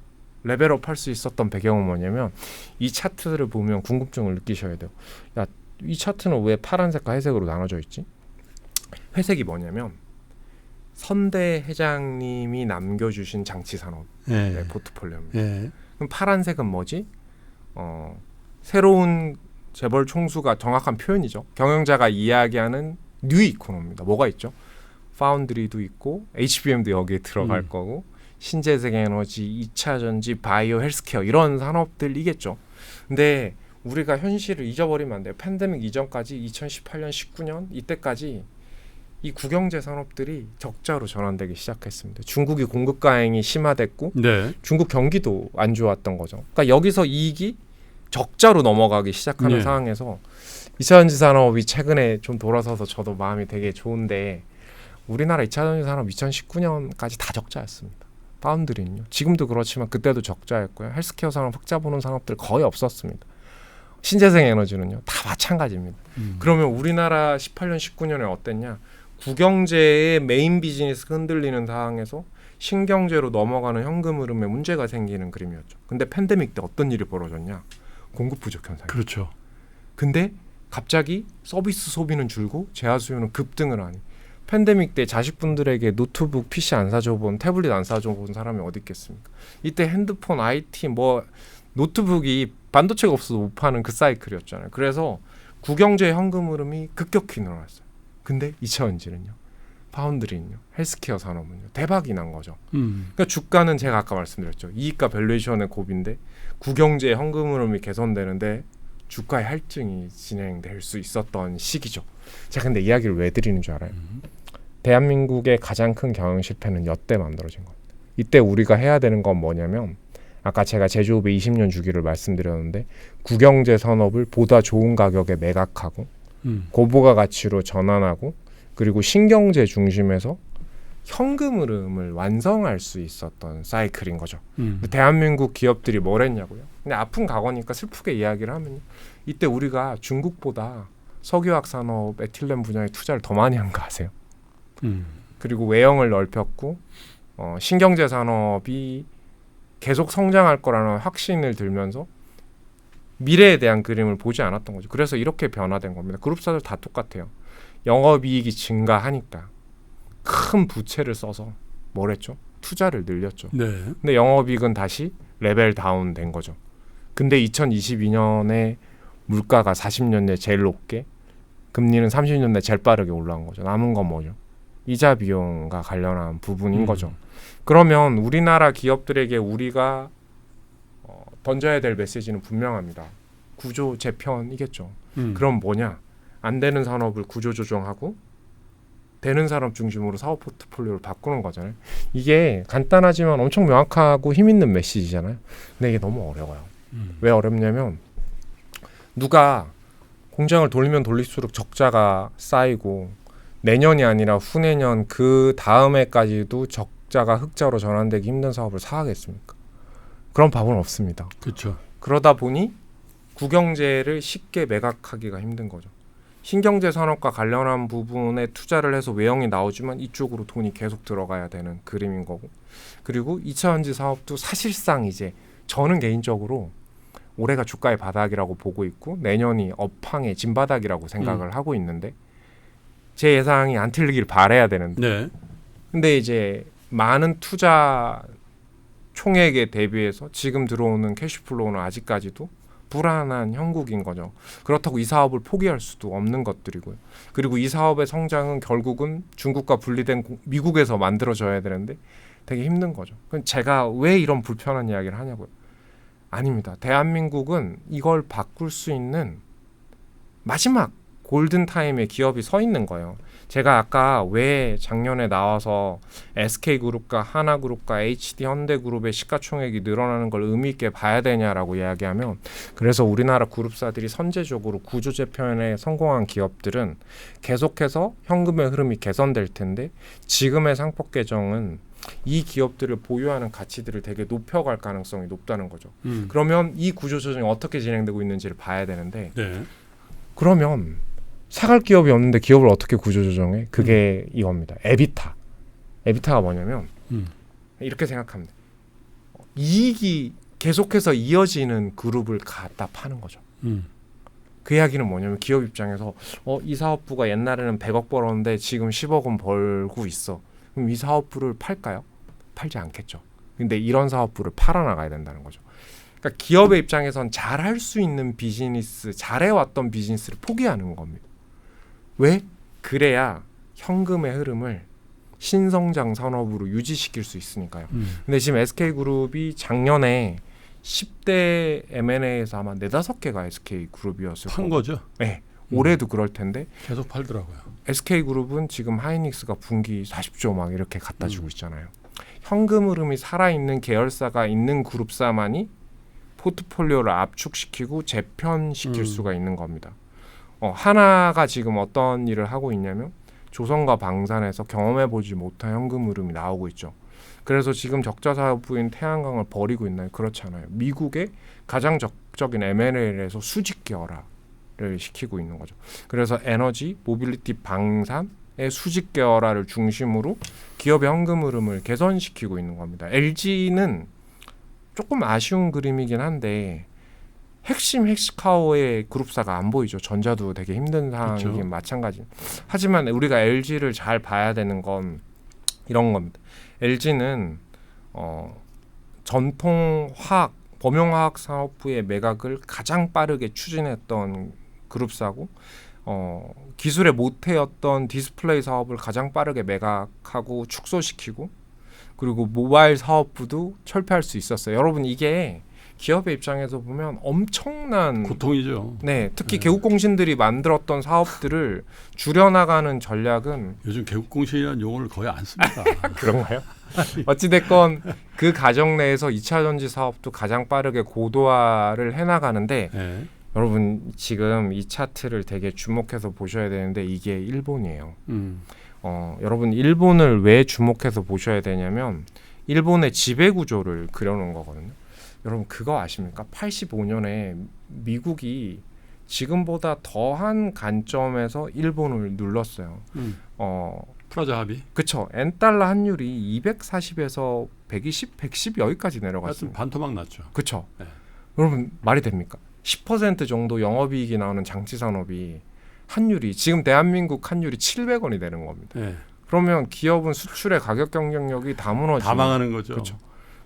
레벨업 할 수 있었던 배경은 뭐냐면 이 차트를 보면 궁금증을 느끼셔야 돼요. 야, 이 차트는 왜 파란색과 회색으로 나눠져 있지? 회색이 뭐냐면 선대 회장님이 남겨주신 장치산업 네. 포트폴리오입니다. 네. 그럼 파란색은 뭐지? 새로운 재벌 총수가 정확한 표현이죠. 경영자가 이야기하는 뉴 이코노미입니다. 뭐가 있죠? 파운드리도 있고 HBM도 여기에 들어갈 거고 신재생 에너지, 2차 전지, 바이오, 헬스케어 이런 산업들이겠죠. 근데 우리가 현실을 잊어버리면 안 돼요. 팬데믹 이전까지 2018년, 19년 이때까지 이 국영제 산업들이 적자로 전환되기 시작했습니다. 중국이 공급 과잉이 심화됐고 네. 중국 경기도 안 좋았던 거죠. 그러니까 여기서 이익이 적자로 넘어가기 시작하는 네. 상황에서 2차전지 산업이 최근에 좀 돌아서서 저도 마음이 되게 좋은데 우리나라 2차전지 산업 2019년까지 다 적자였습니다. 파운드리는요. 지금도 그렇지만 그때도 적자였고요. 헬스케어 산업 흑자 보는 산업들 거의 없었습니다. 신재생 에너지는요. 다 마찬가지입니다. 그러면 우리나라 18년, 19년에 어땠냐? 국영제의 메인 비즈니스가 흔들리는 상황에서 신경제로 넘어가는 현금 흐름에 문제가 생기는 그림이었죠. 근데 팬데믹 때 어떤 일이 벌어졌냐? 공급 부족 현상이. 그렇죠. 근데 갑자기 서비스 소비는 줄고 재화 수요는 급등을 하니 팬데믹 때 자식분들에게 노트북, PC 안 사줘본, 태블릿 안 사줘본 사람이 어디 있겠습니까? 이때 핸드폰, IT, 노트북이 반도체가 없어서 못 파는 그 사이클이었잖아요. 그래서 국영제 현금 흐름이 급격히 늘어났어요. 근데 2차전지는요, 파운드리는요, 헬스케어 산업은요 대박이 난 거죠. 그러니까 주가는 제가 아까 말씀드렸죠. 이익과 밸류에이션의 곱인데 국영제 현금 흐름이 개선되는데 주가의 할증이 진행될 수 있었던 시기죠. 제가 근데 이야기를 왜 드리는 줄 알아요? 대한민국의 가장 큰 경영 실패는 여태 만들어진 겁니다. 이때 우리가 해야 되는 건 뭐냐면 아까 제가 제조업의 20년 주기를 말씀드렸는데 국영제 산업을 보다 좋은 가격에 매각하고 고부가 가치로 전환하고 그리고 신경제 중심에서 현금 흐름을 완성할 수 있었던 사이클인 거죠. 대한민국 기업들이 뭘 했냐고요. 근데 아픈 과거니까 슬프게 이야기를 하면요. 이때 우리가 중국보다 석유화학 산업, 에틸렌 분야에 투자를 더 많이 한 거 아세요? 그리고 외형을 넓혔고 신경제 산업이 계속 성장할 거라는 확신을 들면서 미래에 대한 그림을 보지 않았던 거죠. 그래서 이렇게 변화된 겁니다. 그룹사들 다 똑같아요. 영업이익이 증가하니까 큰 부채를 써서 뭘 했죠? 투자를 늘렸죠. 네. 근데 영업이익은 다시 레벨 다운 된 거죠. 근데 2022년에 물가가 40년 내 제일 높게 금리는 30년 내 제일 빠르게 올라온 거죠. 남은 건 뭐죠? 이자 비용과 관련한 부분인 거죠. 그러면 우리나라 기업들에게 우리가 던져야 될 메시지는 분명합니다. 구조 재편이겠죠. 그럼 뭐냐? 안 되는 산업을 구조 조정하고 되는 산업 중심으로 사업 포트폴리오를 바꾸는 거잖아요. 이게 간단하지만 엄청 명확하고 힘 있는 메시지잖아요. 근데 이게 너무 어려워요. 왜 어렵냐면 누가 공장을 돌리면 돌릴수록 적자가 쌓이고 내년이 아니라 후내년 그 다음 해까지도 적자가 흑자로 전환되기 힘든 사업을 사하겠습니까? 그런 밥은 없습니다. 그렇죠. 그러다 보니 국영제를 쉽게 매각하기가 힘든 거죠. 신경제 산업과 관련한 부분에 투자를 해서 외형이 나오지만 이쪽으로 돈이 계속 들어가야 되는 그림인 거고, 그리고 2차전지 사업도 사실상 이제 저는 개인적으로 올해가 주가의 바닥이라고 보고 있고 내년이 업황의 진바닥이라고 생각을 하고 있는데 제 예상이 안 틀리길 바라야 되는데 네. 근데 이제 많은 투자 총액에 대비해서 지금 들어오는 캐시플로우는 아직까지도 불안한 형국인 거죠. 그렇다고 이 사업을 포기할 수도 없는 것들이고요. 그리고 이 사업의 성장은 결국은 중국과 분리된 미국에서 만들어져야 되는데 되게 힘든 거죠. 그럼 제가 왜 이런 불편한 이야기를 하냐고요. 아닙니다. 대한민국은 이걸 바꿀 수 있는 마지막 골든타임에 기업이 서 있는 거예요. 제가 아까 왜 작년에 나와서 SK그룹과 하나그룹과 HD현대그룹의 시가총액이 늘어나는 걸 의미 있게 봐야 되냐라고 이야기하면, 그래서 우리나라 그룹사들이 선제적으로 구조재편에 성공한 기업들은 계속해서 현금의 흐름이 개선될 텐데 지금의 상법 개정은 이 기업들을 보유하는 가치들을 되게 높여갈 가능성이 높다는 거죠. 그러면 이 구조조정이 어떻게 진행되고 있는지를 봐야 되는데 네. 그러면 사갈 기업이 없는데 기업을 어떻게 구조조정해? 그게 이겁니다. 에비타. 에비타가 뭐냐면 이렇게 생각합니다. 이익이 계속해서 이어지는 그룹을 갖다 파는 거죠. 그 이야기는 뭐냐면 기업 입장에서 이 사업부가 옛날에는 100억 벌었는데 지금 10억은 벌고 있어. 그럼 이 사업부를 팔까요? 팔지 않겠죠. 근데 이런 사업부를 팔아나가야 된다는 거죠. 그러니까 기업의 입장에선 잘할 수 있는 비즈니스, 잘해왔던 비즈니스를 포기하는 겁니다. 왜? 그래야 현금의 흐름을 신성장 산업으로 유지시킬 수 있으니까요. 근데 지금 SK그룹이 작년에 10대 M&A에서 아마 4-5개가 SK그룹이었을 판 거고. 거죠. 네. 올해도 그럴 텐데 계속 팔더라고요. SK그룹은 지금 하이닉스가 분기 40조 막 이렇게 갖다 주고 있잖아요. 현금 흐름이 살아있는 계열사가 있는 그룹사만이 포트폴리오를 압축시키고 재편시킬 수가 있는 겁니다. 하나가 지금 어떤 일을 하고 있냐면 조선과 방산에서 경험해보지 못한 현금 흐름이 나오고 있죠. 그래서 지금 적자 사업부인 태양광을 버리고 있나요? 그렇지 않아요. 미국의 가장 적적인 M&A에서 수직 계열화를 시키고 있는 거죠. 그래서 에너지, 모빌리티, 방산의 수직 계열화를 중심으로 기업의 현금 흐름을 개선시키고 있는 겁니다. LG는 조금 아쉬운 그림이긴 한데 핵심 헥시카우의 그룹사가 안 보이죠. 전자도 되게 힘든 상황이긴 그렇죠. 마찬가지. 하지만 우리가 LG를 잘 봐야 되는 건 이런 겁니다. LG는 전통 화학, 범용화학 사업부의 매각을 가장 빠르게 추진했던 그룹사고 기술의 모태였던 디스플레이 사업을 가장 빠르게 매각하고 축소시키고 그리고 모바일 사업부도 철폐할 수 있었어요. 여러분 이게 기업의 입장에서 보면 엄청난 고통이죠. 네, 특히 네. 개국공신들이 만들었던 사업들을 줄여나가는 전략은 요즘 개국공신이라는 용어를 거의 안 씁니다. 그런가요? 어찌됐건 그 과정 내에서 2차 전지 사업도 가장 빠르게 고도화를 해나가는데 네. 여러분 지금 이 차트를 되게 주목해서 보셔야 되는데 이게 일본이에요. 여러분 일본을 왜 주목해서 보셔야 되냐면 일본의 지배 구조를 그려놓은 거거든요. 여러분 그거 아십니까? 85년에 미국이 지금보다 더한 관점에서 일본을 눌렀어요. 프라자 합의. 그쵸. 엔달러 환율이 240에서 120, 110 여기까지 하여튼 내려갔습니다. 반토막 났죠. 그쵸. 네. 여러분 말이 됩니까? 10% 정도 영업이익이 나오는 장치산업이 환율이 지금 대한민국 환율이 700원이 되는 겁니다. 네. 그러면 기업은 수출의 가격 경쟁력이 다 무너지고 다 망하는 거죠. 그렇죠.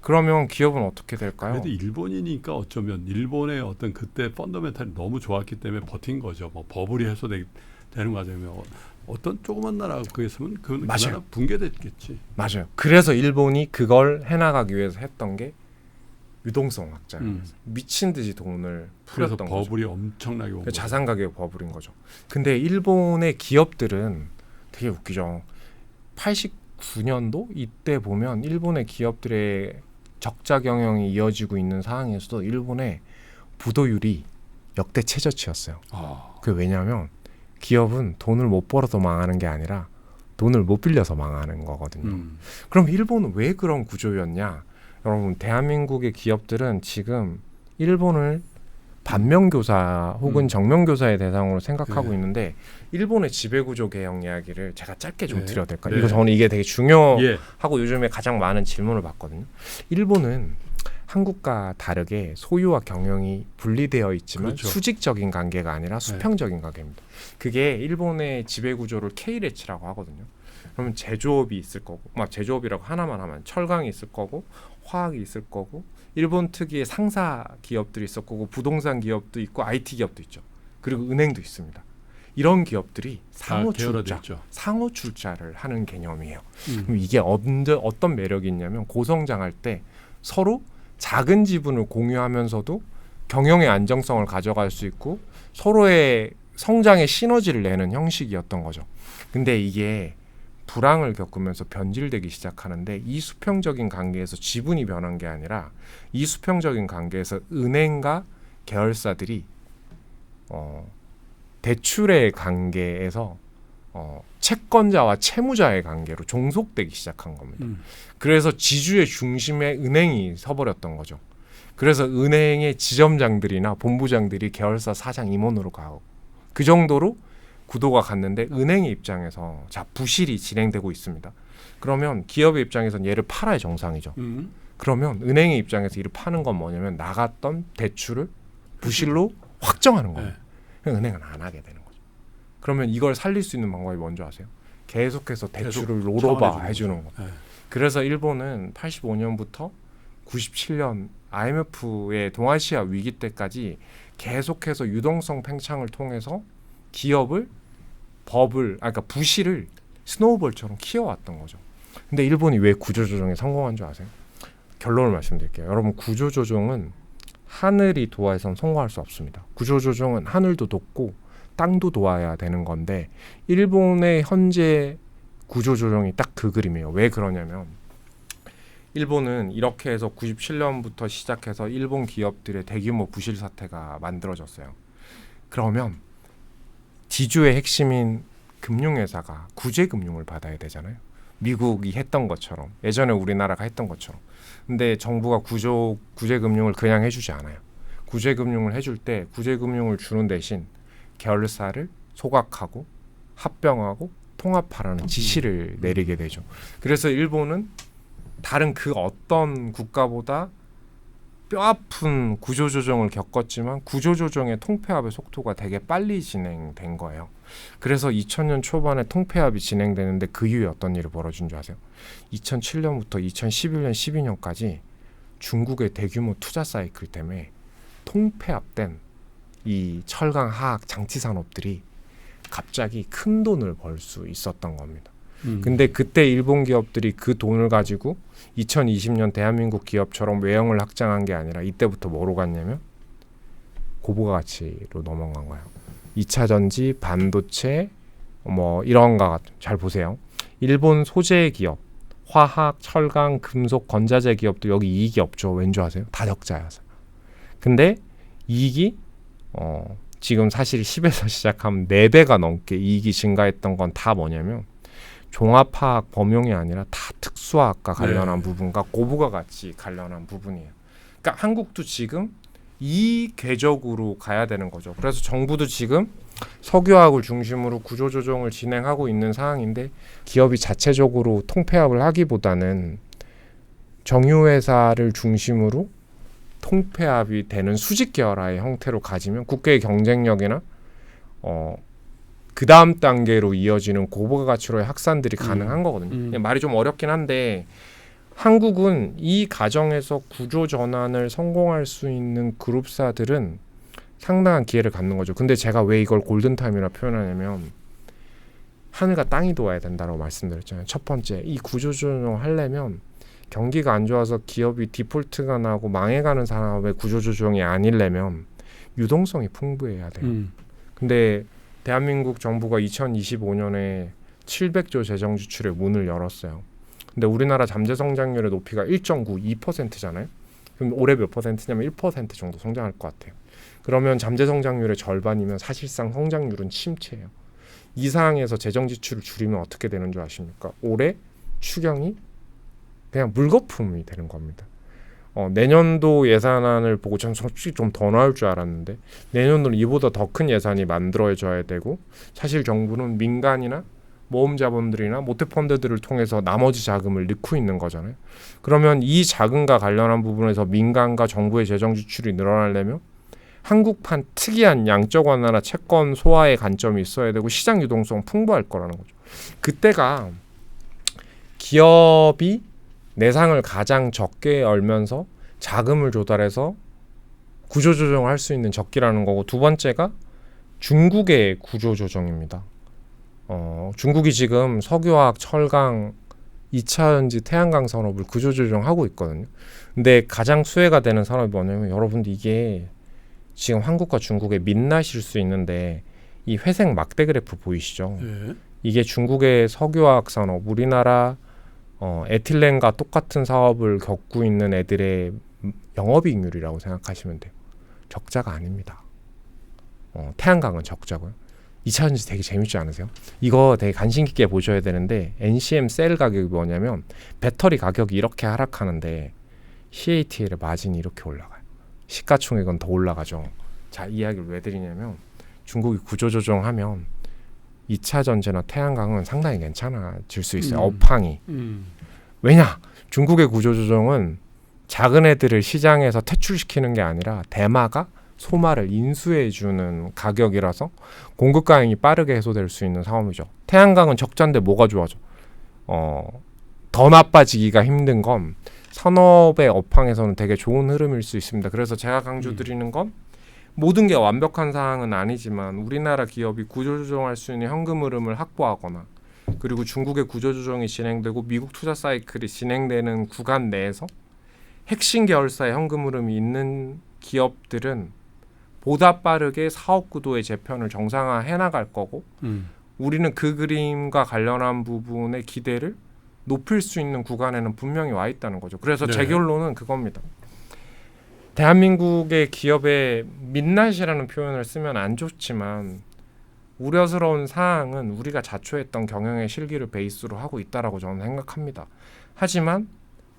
그러면 기업은 어떻게 될까요? 그래도 일본이니까 어쩌면 일본의 어떤 그때 펀더멘탈이 너무 좋았기 때문에 버틴 거죠. 뭐 버블이 해소되는 과정이면 어떤 조그만 나라가 그랬으면 그 나라 붕괴됐겠지. 맞아요. 그래서 일본이 그걸 해나가기 위해서 했던 게 유동성 확장. 미친 듯이 돈을 그래서 풀었던 거죠. 버블이 엄청나게 온 거죠. 자산 가격 버블인 거죠. 근데 일본의 기업들은 되게 웃기죠. 89년도 이때 보면 일본의 기업들의 적자 경영이 이어지고 있는 상황에서도 일본의 부도율이 역대 최저치였어요. 그 왜냐하면 기업은 돈을 못 벌어서 망하는 게 아니라 돈을 못 빌려서 망하는 거거든요. 그럼 일본은 왜 그런 구조였냐? 여러분 대한민국의 기업들은 지금 일본을 반면교사 혹은 정면교사의 대상으로 생각하고 있는데 일본의 지배구조 개혁 이야기를 제가 짧게 좀 드려도 될까요? 이거 저는 이게 되게 중요하고 요즘에 가장 많은 질문을 받거든요. 일본은 한국과 다르게 소유와 경영이 분리되어 있지만 수직적인 관계가 아니라 수평적인 관계입니다. 그게 일본의 지배구조를 K레츠라고 하거든요. 그러면 제조업이 있을 거고, 제조업이라고 하나만 하면 철강이 있을 거고, 화학이 있을 거고, 일본 특유의 상사 기업들이 있을 거고, 부동산 기업도 있고, IT 기업도 있죠. 그리고 은행도 있습니다. 이런 기업들이 상호 출자를 하는 개념이에요. 그럼 이게 어떤 매력이 있냐면 고성장할 때 서로 작은 지분을 공유하면서도 경영의 안정성을 가져갈 수 있고 서로의 성장의 시너지를 내는 형식이었던 거죠. 근데 이게 불황을 겪으면서 변질되기 시작하는데 이 수평적인 관계에서 지분이 변한 게 아니라 이 수평적인 관계에서 은행과 계열사들이 대출의 관계에서 채권자와 채무자의 관계로 종속되기 시작한 겁니다. 그래서 지주의 중심에 은행이 서버렸던 거죠. 그래서 은행의 지점장들이나 본부장들이 계열사 사장 임원으로 가고 그 정도로 구도가 갔는데 은행의 입장에서 부실이 진행되고 있습니다. 그러면 기업의 입장에서는 얘를 팔아야 정상이죠. 그러면 은행의 입장에서 이를 파는 건 뭐냐면 나갔던 대출을 부실로 확정하는 거예요. 은행은 안 하게 되는 거죠. 그러면 이걸 살릴 수 있는 방법이 뭔지 아세요? 계속해서 대출을 롤오버 해주는 거예요. 그래서 일본은 85년부터 97년 IMF의 동아시아 위기 때까지 계속해서 유동성 팽창을 통해서 기업을 그러니까 부실을 스노우볼처럼 키워왔던 거죠. 근데 일본이 왜 구조조정에 성공한 줄 아세요? 결론을 말씀드릴게요. 여러분 구조조정은 하늘이 도와선 성공할 수 없습니다. 구조조정은 하늘도 돕고 땅도 도와야 되는 건데 일본의 현재 구조조정이 딱 그 그림이에요. 왜 그러냐면 일본은 이렇게 해서 97년부터 시작해서 일본 기업들의 대규모 부실 사태가 만들어졌어요. 그러면 지주의 핵심인 금융회사가 구제금융을 받아야 되잖아요. 미국이 했던 것처럼 예전에 우리나라가 했던 것처럼. 근데 정부가 구제금융을 그냥 해주지 않아요. 구제금융을 해줄 때 구제금융을 주는 대신 계열사를 소각하고 합병하고 통합하라는 지시를 내리게 되죠. 그래서 일본은 다른 그 어떤 국가보다 뼈아픈 구조조정을 겪었지만 구조조정의 통폐합의 속도가 되게 빨리 진행된 거예요. 그래서 2000년 초반에 통폐합이 진행되는데 그 이후에 어떤 일이 벌어진 줄 아세요? 2007년부터 2011년, 12년까지 중국의 대규모 투자 사이클 때문에 통폐합된 이 철강, 화학, 장치 산업들이 갑자기 큰 돈을 벌 수 있었던 겁니다. 근데 그때 일본 기업들이 그 돈을 가지고 2020년 대한민국 기업처럼 외형을 확장한 게 아니라 이때부터 뭐로 갔냐면 고부가 가치로 넘어간 거예요. 2차 전지, 반도체 뭐 이런 거 잘 보세요. 일본 소재 기업, 화학, 철강, 금속, 건자재 기업도 여기 이익이 없죠. 왠지 아세요? 다 적자여서. 근데 이익이 지금 사실 10에서 시작하면 4배가 넘게 이익이 증가했던 건 다 뭐냐면 종합화학 범용이 아니라 다 특수화학과 관련한 부분과 고부가 같이 관련한 부분이에요. 그러니까 한국도 지금 이 궤적으로 가야 되는 거죠. 그래서 정부도 지금 석유화학을 중심으로 구조조정을 진행하고 있는 상황인데 기업이 자체적으로 통폐합을 하기보다는 정유회사를 중심으로 통폐합이 되는 수직 계열화의 형태로 가지면 국가의 경쟁력이나 그 다음 단계로 이어지는 고부가 가치로의 확산들이 가능한 거거든요. 말이 좀 어렵긴 한데 한국은 이 과정에서 구조 전환을 성공할 수 있는 그룹사들은 상당한 기회를 갖는 거죠. 근데 제가 왜 이걸 골든타임이라 표현하냐면 하늘과 땅이 도와야 된다고 말씀드렸잖아요. 첫 번째, 이 구조조정을 하려면 경기가 안 좋아서 기업이 디폴트가 나고 망해가는 산업의 구조조정이 아니려면 유동성이 풍부해야 돼요. 근데 대한민국 정부가 2025년에 700조 재정 지출의 문을 열었어요. 근데 우리나라 잠재 성장률의 높이가 1.92%잖아요. 그럼 올해 몇 퍼센트냐면 1% 정도 성장할 것 같아요. 그러면 잠재 성장률의 절반이면 사실상 성장률은 침체예요. 이 상황에서 재정 지출을 줄이면 어떻게 되는 줄 아십니까? 올해 추경이 그냥 물거품이 되는 겁니다. 내년도 예산안을 보고 전 솔직히 좀 더 나올 줄 알았는데 내년도는 이보다 더 큰 예산이 만들어져야 되고 사실 정부는 민간이나 모험 자본들이나 모태펀드들을 통해서 나머지 자금을 넣고 있는 거잖아요. 그러면 이 자금과 관련한 부분에서 민간과 정부의 재정 지출이 늘어나려면 한국판 특이한 양적 완화나 채권 소화의 관점이 있어야 되고 시장 유동성 풍부할 거라는 거죠. 그때가 기업이 내상을 가장 적게 열면서 자금을 조달해서 구조조정을 할 수 있는 적기라는 거고 두 번째가 중국의 구조조정입니다. 중국이 지금 석유화학, 철강, 2차전지, 태양광 산업을 구조조정하고 있거든요. 근데 가장 수혜가 되는 산업이 뭐냐면 여러분들 이게 지금 한국과 중국의 민낯일 수 있는데 이 회색 막대 그래프 보이시죠? 예. 이게 중국의 석유화학 산업, 우리나라 에틸렌과 똑같은 사업을 겪고 있는 애들의 영업이익률이라고 생각하시면 돼요. 적자가 아닙니다. 태양광은 적자고요. 2차전지 되게 재밌지 않으세요? 이거 되게 관심 깊게 보셔야 되는데 NCM 셀 가격이 뭐냐면 배터리 가격이 이렇게 하락하는데 CATL의 마진이 이렇게 올라가요. 시가총액은 더 올라가죠. 자, 이 이야기를 왜 드리냐면 중국이 구조조정하면 2차 전지나 태양광은 상당히 괜찮아질 수 있어요. 업황이. 왜냐? 중국의 구조조정은 작은 애들을 시장에서 퇴출시키는 게 아니라 대마가 소마를 인수해주는 가격이라서 공급 과잉이 빠르게 해소될 수 있는 상황이죠. 태양광은 적자인데 뭐가 좋아져? 더 나빠지기가 힘든 건 산업의 업황에서는 되게 좋은 흐름일 수 있습니다. 그래서 제가 강조드리는 건 모든 게 완벽한 상황은 아니지만 우리나라 기업이 구조조정할 수 있는 현금 흐름을 확보하거나 그리고 중국의 구조조정이 진행되고 미국 투자 사이클이 진행되는 구간 내에서 핵심 계열사의 현금 흐름이 있는 기업들은 보다 빠르게 사업 구도의 재편을 정상화해 나갈 거고 우리는 그 그림과 관련한 부분의 기대를 높일 수 있는 구간에는 분명히 와 있다는 거죠. 그래서 제 결론은 그겁니다. 대한민국의 기업의 민낯이라는 표현을 쓰면 안 좋지만 우려스러운 사항은 우리가 자초했던 경영의 실기를 베이스로 하고 있다라고 저는 생각합니다. 하지만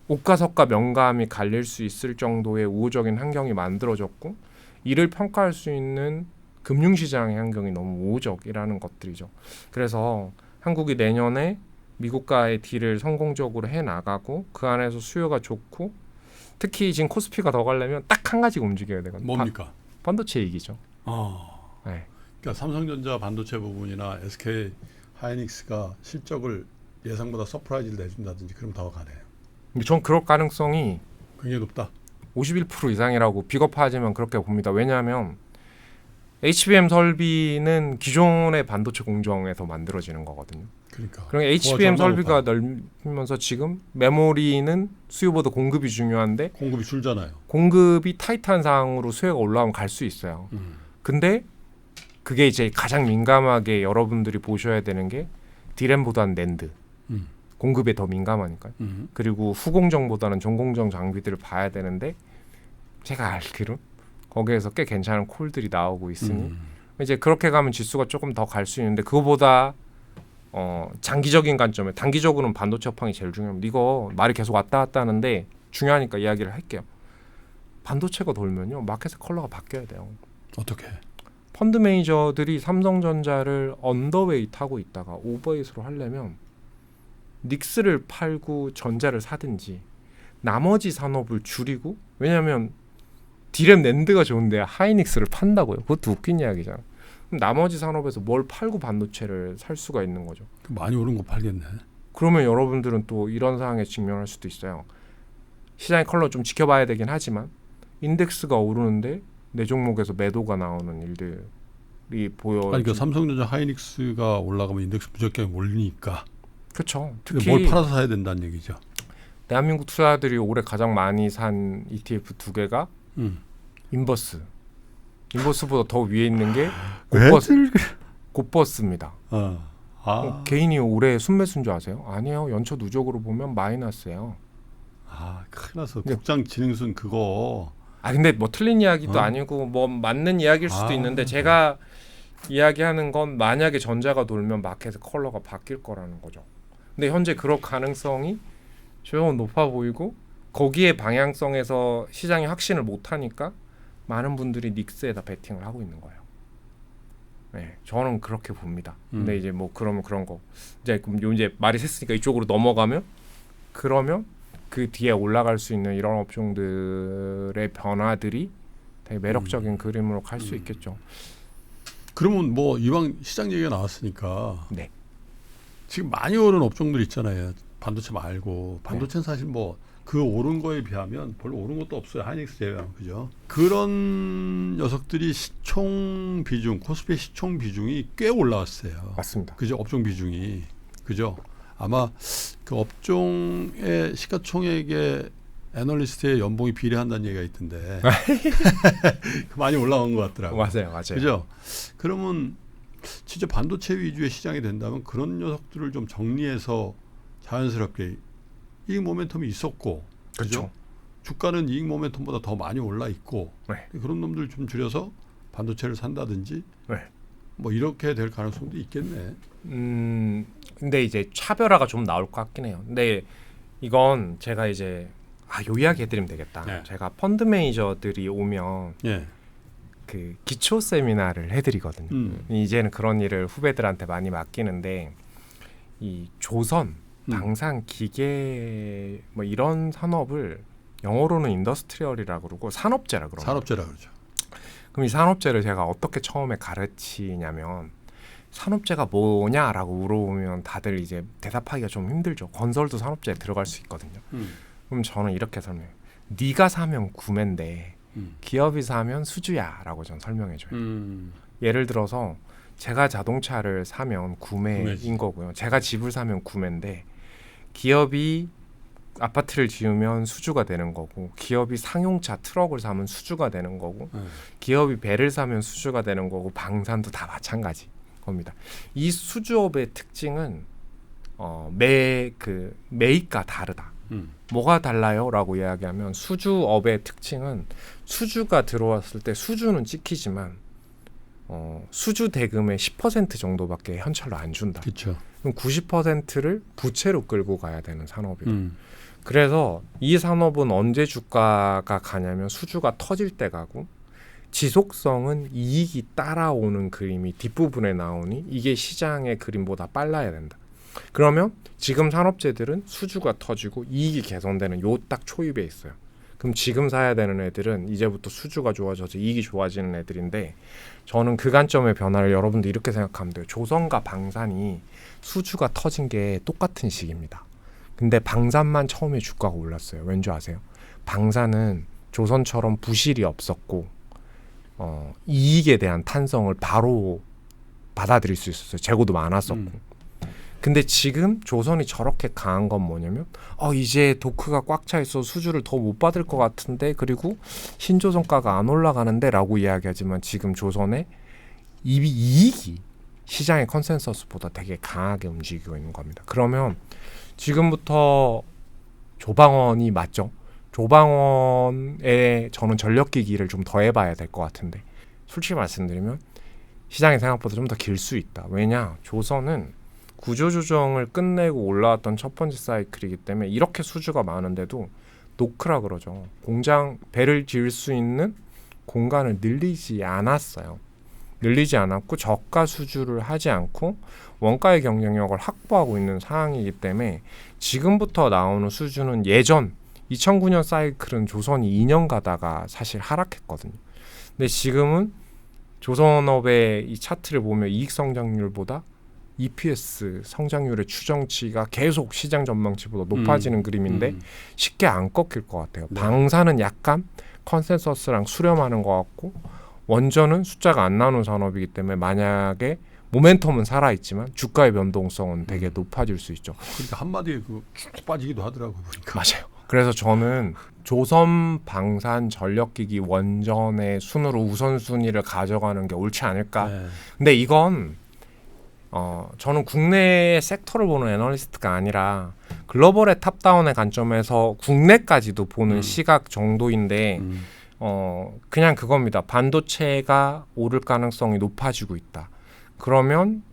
옷가석과 명감이 갈릴 수 있을 정도의 우호적인 환경이 만들어졌고 이를 평가할 수 있는 금융시장의 환경이 너무 우호적이라는 것들이죠. 그래서 한국이 내년에 미국과의 딜을 성공적으로 해나가고 그 안에서 수요가 좋고 특히 지금 코스피가 더 가려면 딱 한 가지가 움직여야 되거든요. 뭡니까? 반도체 얘기죠. 네. 그러니까 삼성전자 반도체 부분이나 SK 하이닉스가 실적을 예상보다 서프라이즈를 내준다든지 그럼 더 가네요. 근데 전 그럴 가능성이 굉장히 높다. 51% 이상이라고 비겁하지만 그렇게 봅니다. 왜냐하면 HBM 설비는 기존의 반도체 공정에서 만들어지는 거거든요. 그러니까. HBM 정말 설비가 넓으면서 지금 메모리는 수요보다 공급이 중요한데 공급이 줄잖아요. 공급이 타이트한 상황으로 수요가 올라오면 갈 수 있어요. 근데 그게 이제 가장 민감하게 여러분들이 보셔야 되는 게 디램보다는 낸드. 공급에 더 민감하니까요. 그리고 후공정보다는 전공정 장비들을 봐야 되는데 제가 알기로 거기에서 꽤 괜찮은 콜들이 나오고 있으니 이제 그렇게 가면 지수가 조금 더 갈 수 있는데 그거보다 장기적인 관점에 단기적으로는 반도체 업황이 제일 중요합니다. 이거 말이 계속 왔다 갔다 하는데 중요하니까 이야기를 할게요. 반도체가 돌면요 마켓의 컬러가 바뀌어야 돼요. 어떻게? 펀드 매니저들이 삼성전자를 언더웨이트 하고 있다가 오버웨이트로 하려면 닉스를 팔고 전자를 사든지 나머지 산업을 줄이고 왜냐하면 디램 낸드가 좋은데 하이닉스를 판다고요. 그것도 웃긴 이야기잖아. 그럼 나머지 산업에서 뭘 팔고 반도체를 살 수가 있는 거죠. 많이 오른 거 팔겠네. 그러면 여러분들은 또 이런 상황에 직면할 수도 있어요. 시장의 컬러 좀 지켜봐야 되긴 하지만 인덱스가 오르는데 내 종목에서 매도가 나오는 일들이 보여. 아니 그 삼성전자 하이닉스가 올라가면 인덱스 무조건 올리니까. 그렇죠. 특히 뭘 팔아서 사야 된다는 얘기죠. 대한민국 투자들이 올해 가장 많이 산 ETF 두 개가 인버스. 인버스보다 더 위에 있는 게 곱버스입니다. 개인이 올해 순매수인 줄 아세요? 아니에요. 연초 누적으로 보면 마이너스예요. 큰일 났어. 국장 진흥순 그거. 근데 뭐 틀린 이야기도 아니고 뭐 맞는 이야기일 수도 있는데 제가 이야기하는 건 만약에 전자가 돌면 마켓의 컬러가 바뀔 거라는 거죠. 근데 현재 그럴 가능성이 조금 높아 보이고 거기에 방향성에서 시장이 확신을 못하니까 많은 분들이 닉스에다 베팅을 하고 있는 거예요. 네, 저는 그렇게 봅니다. 근데 이제 뭐 그러면 그런 거 이제 말이 샜으니까 이쪽으로 넘어가면 그러면 그 뒤에 올라갈 수 있는 이런 업종들의 변화들이 되게 매력적인 그림으로 갈 수 있겠죠. 그러면 뭐 이왕 시장 얘기가 나왔으니까 네. 지금 많이 오른 업종들 있잖아요. 반도체 말고 반도체는 사실 뭐 그 오른 거에 비하면 별로 오른 것도 없어요. 하이닉스 제외하면 그죠? 그런 녀석들이 시총 비중, 코스피의 시총 비중이 꽤 올라왔어요. 맞습니다. 그죠? 업종 비중이 그죠? 아마 그 업종의 시가총액의 애널리스트의 연봉이 비례한다는 얘기가 있던데 많이 올라온 것 같더라고요. 맞아요. 그죠? 그러면 진짜 반도체 위주의 시장이 된다면 그런 녀석들을 좀 정리해서 자연스럽게 이익 모멘텀이 있었고, 그죠? 주가는 이익 모멘텀보다 더 많이 올라 있고, 그런 놈들 좀 줄여서 반도체를 산다든지, 뭐 이렇게 될 가능성도 있겠네. 근데 이제 차별화가 좀 나올 것 같긴 해요. 근데 이건 제가 이제 요 이야기 해드리면 되겠다. 제가 펀드 매니저들이 오면 그 기초 세미나를 해드리거든요. 이제는 그런 일을 후배들한테 많이 맡기는데 이 조선, 방산, 기계 뭐 이런 산업을 영어로는 인더스트리얼이라고 그러고 산업재라 그러고. 산업재라 그러죠. 그럼 이 산업재를 제가 어떻게 처음에 가르치냐면 산업재가 뭐냐라고 물어보면 다들 이제 대답하기가 좀 힘들죠. 건설도 산업재에 들어갈 수 있거든요. 그럼 저는 이렇게 설명해요. 네가 사면 구매인데 기업이 사면 수주야라고 전 설명해줘요. 예를 들어서 제가 자동차를 사면 구매인 거고요. 제가 집을 사면 구매인데 기업이 아파트를 지으면 수주가 되는 거고 기업이 상용차 트럭을 사면 수주가 되는 거고 기업이 배를 사면 수주가 되는 거고 방산도 다 마찬가지 겁니다. 이 수주업의 특징은 매입과 다르다. 뭐가 달라요?라고 이야기하면 수주업의 특징은 수주가 들어왔을 때 수주는 찍히지만 수주 대금의 10% 정도밖에 현찰로 안 준다. 그렇죠. 그럼 90%를 부채로 끌고 가야 되는 산업이에요. 그래서 이 산업은 언제 주가가 가냐면 수주가 터질 때 가고 지속성은 이익이 따라오는 그림이 뒷부분에 나오니 이게 시장의 그림보다 빨라야 된다. 그러면 지금 산업재들은 수주가 터지고 이익이 개선되는 요 딱 초입에 있어요. 그럼 지금 사야 되는 애들은 이제부터 수주가 좋아져서 이익이 좋아지는 애들인데 저는 그 관점의 변화를 여러분들 이렇게 생각하면 돼요. 조선과 방산이 수주가 터진 게 똑같은 시기입니다. 근데 방산만 처음에 주가가 올랐어요. 왠지 아세요? 방산은 조선처럼 부실이 없었고 이익에 대한 탄성을 바로 받아들일 수 있었어요. 재고도 많았었고. 근데 지금 조선이 저렇게 강한 건 뭐냐면 이제 도크가 꽉 차 있어 수주를 더 못 받을 것 같은데 그리고 신조선가가 안 올라가는데 라고 이야기하지만 지금 조선의 이익이 시장의 컨센서스보다 되게 강하게 움직이고 있는 겁니다. 그러면 지금부터 조방원이 맞죠? 조방원에 저는 전력기기를 좀 더 해봐야 될 것 같은데 솔직히 말씀드리면 시장이 생각보다 좀 더 길 수 있다. 왜냐? 조선은 구조조정을 끝내고 올라왔던 첫 번째 사이클이기 때문에 이렇게 수주가 많은데도 노크라 그러죠. 공장 배를 지을 수 있는 공간을 늘리지 않았어요. 늘리지 않았고 저가 수주를 하지 않고 원가의 경쟁력을 확보하고 있는 상황이기 때문에 지금부터 나오는 수주는 예전 2009년 사이클은 조선이 2년 가다가 사실 하락했거든요. 근데 지금은 조선업의 이 차트를 보면 이익 성장률보다 EPS 성장률의 추정치가 계속 시장 전망치보다 높아지는 그림인데 쉽게 안 꺾일 것 같아요. 네. 방사는 약간 컨센서스랑 수렴하는 것 같고 원전은 숫자가 안 나오는 산업이기 때문에 만약에 모멘텀은 살아있지만 주가의 변동성은 되게 높아질 수 있죠. 그러니까 한마디에 쭉 빠지기도 하더라고 보니까. 맞아요. 그래서 저는 조선 방산 전력기기 원전의 순으로 우선순위를 가져가는 게 옳지 않을까. 네. 근데 이건 저는 국내 섹터를 보는 애널리스트가 아니라 글로벌의 탑다운의 관점에서 국내까지도 보는 시각 정도인데 그냥 그겁니다. 반도체가 오를 가능성이 높아지고 있다. 그러면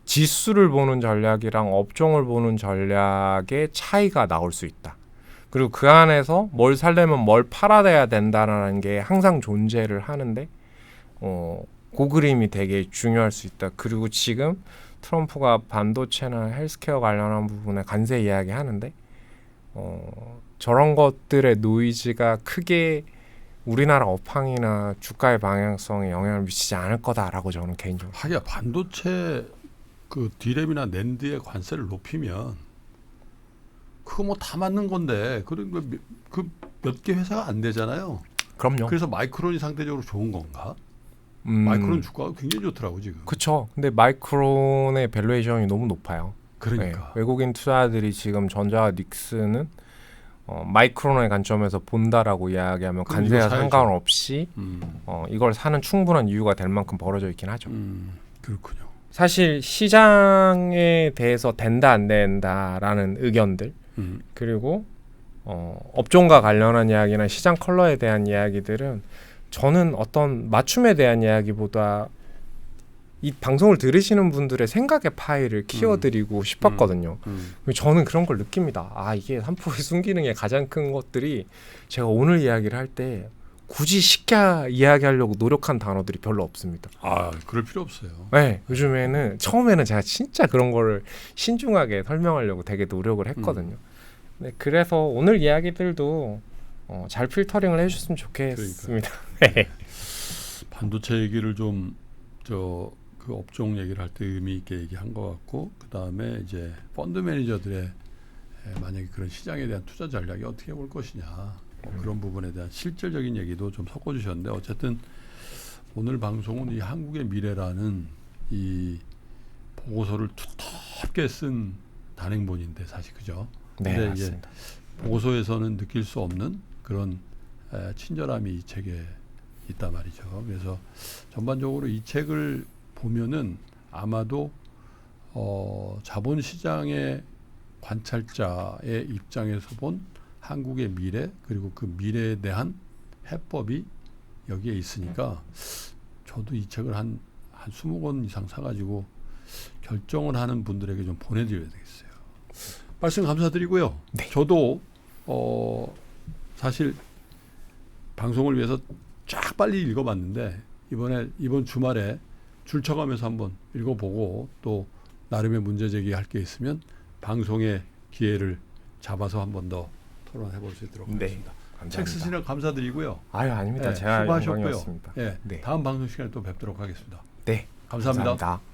지수를 보는 전략이랑 업종을 보는 전략의 차이가 나올 수 있다. 그리고 그 안에서 뭘 살려면 뭘 팔아야 된다라는 게 항상 존재를 하는데 그 그림이 되게 중요할 수 있다. 그리고 지금 트럼프가 반도체나 헬스케어 관련한 부분에 관세 이야기하는데 저런 것들의 노이즈가 크게 우리나라 업황이나 주가의 방향성에 영향을 미치지 않을 거다라고 저는 개인적으로. 하기야 반도체 그 디램이나 낸드의 관세를 높이면 그거 뭐 다 맞는 건데 그런 그 몇 개 회사가 안 되잖아요. 그럼요. 그래서 마이크론이 상대적으로 좋은 건가? 마이크론 주가가 굉장히 좋더라고 지금. 그렇죠. 근데 마이크론의 밸류에이션이 너무 높아요. 그러니까 네. 외국인 투자들이 지금 전자와 닉스는 마이크론의 관점에서 본다라고 이야기하면 관세와 상관없이 이걸 사는 충분한 이유가 될 만큼 벌어져 있긴 하죠. 그렇군요. 사실 시장에 대해서 된다 안 된다라는 의견들 그리고 업종과 관련한 이야기나 시장 컬러에 대한 이야기들은 저는 어떤 맞춤에 대한 이야기보다 이 방송을 들으시는 분들의 생각의 파일을 키워드리고 싶었거든요. 저는 그런 걸 느낍니다. 이게 3포의 순기능의 가장 큰 것들이 제가 오늘 이야기를 할 때 굳이 쉽게 이야기하려고 노력한 단어들이 별로 없습니다. 그럴 필요 없어요. 네, 요즘에는 처음에는 제가 진짜 그런 거를 신중하게 설명하려고 되게 노력을 했거든요. 네, 그래서 오늘 이야기들도 잘 필터링을 해주셨으면 좋겠습니다. 네. 반도체 얘기를 좀 그 업종 얘기를 할 때 의미 있게 얘기한 것 같고 그 다음에 이제 펀드 매니저들의 만약에 그런 시장에 대한 투자 전략이 어떻게 올 것이냐 그런 부분에 대한 실질적인 얘기도 좀 섞어주셨는데 어쨌든 오늘 방송은 이 한국의 미래라는 이 보고서를 두텁게 쓴 단행본인데 사실 그죠? 네, 근데 맞습니다. 이제 보고서에서는 느낄 수 없는 그런 친절함이 이 책에 있단 말이죠. 그래서 전반적으로 이 책을 보면은 아마도 자본시장의 관찰자의 입장에서 본 한국의 미래 그리고 그 미래에 대한 해법이 여기에 있으니까 저도 이 책을 한 20권 이상 사가지고 결정을 하는 분들에게 좀 보내드려야 되겠어요. 말씀 감사드리고요. 네. 저도 사실 방송을 위해서 쫙 빨리 읽어봤는데 이번 주말에 줄쳐가면서 한번 읽어보고 또 나름의 문제 제기할 게 있으면 방송의 기회를 잡아서 한 번 더 토론해볼 수 있도록 하겠습니다. 감사합니다. 책 쓰시느라 감사드리고요. 아닙니다. 제가 수고하셨고요. 영광이었습니다. 다음 방송 시간에 또 뵙도록 하겠습니다. 네, 감사합니다. 감사합니다.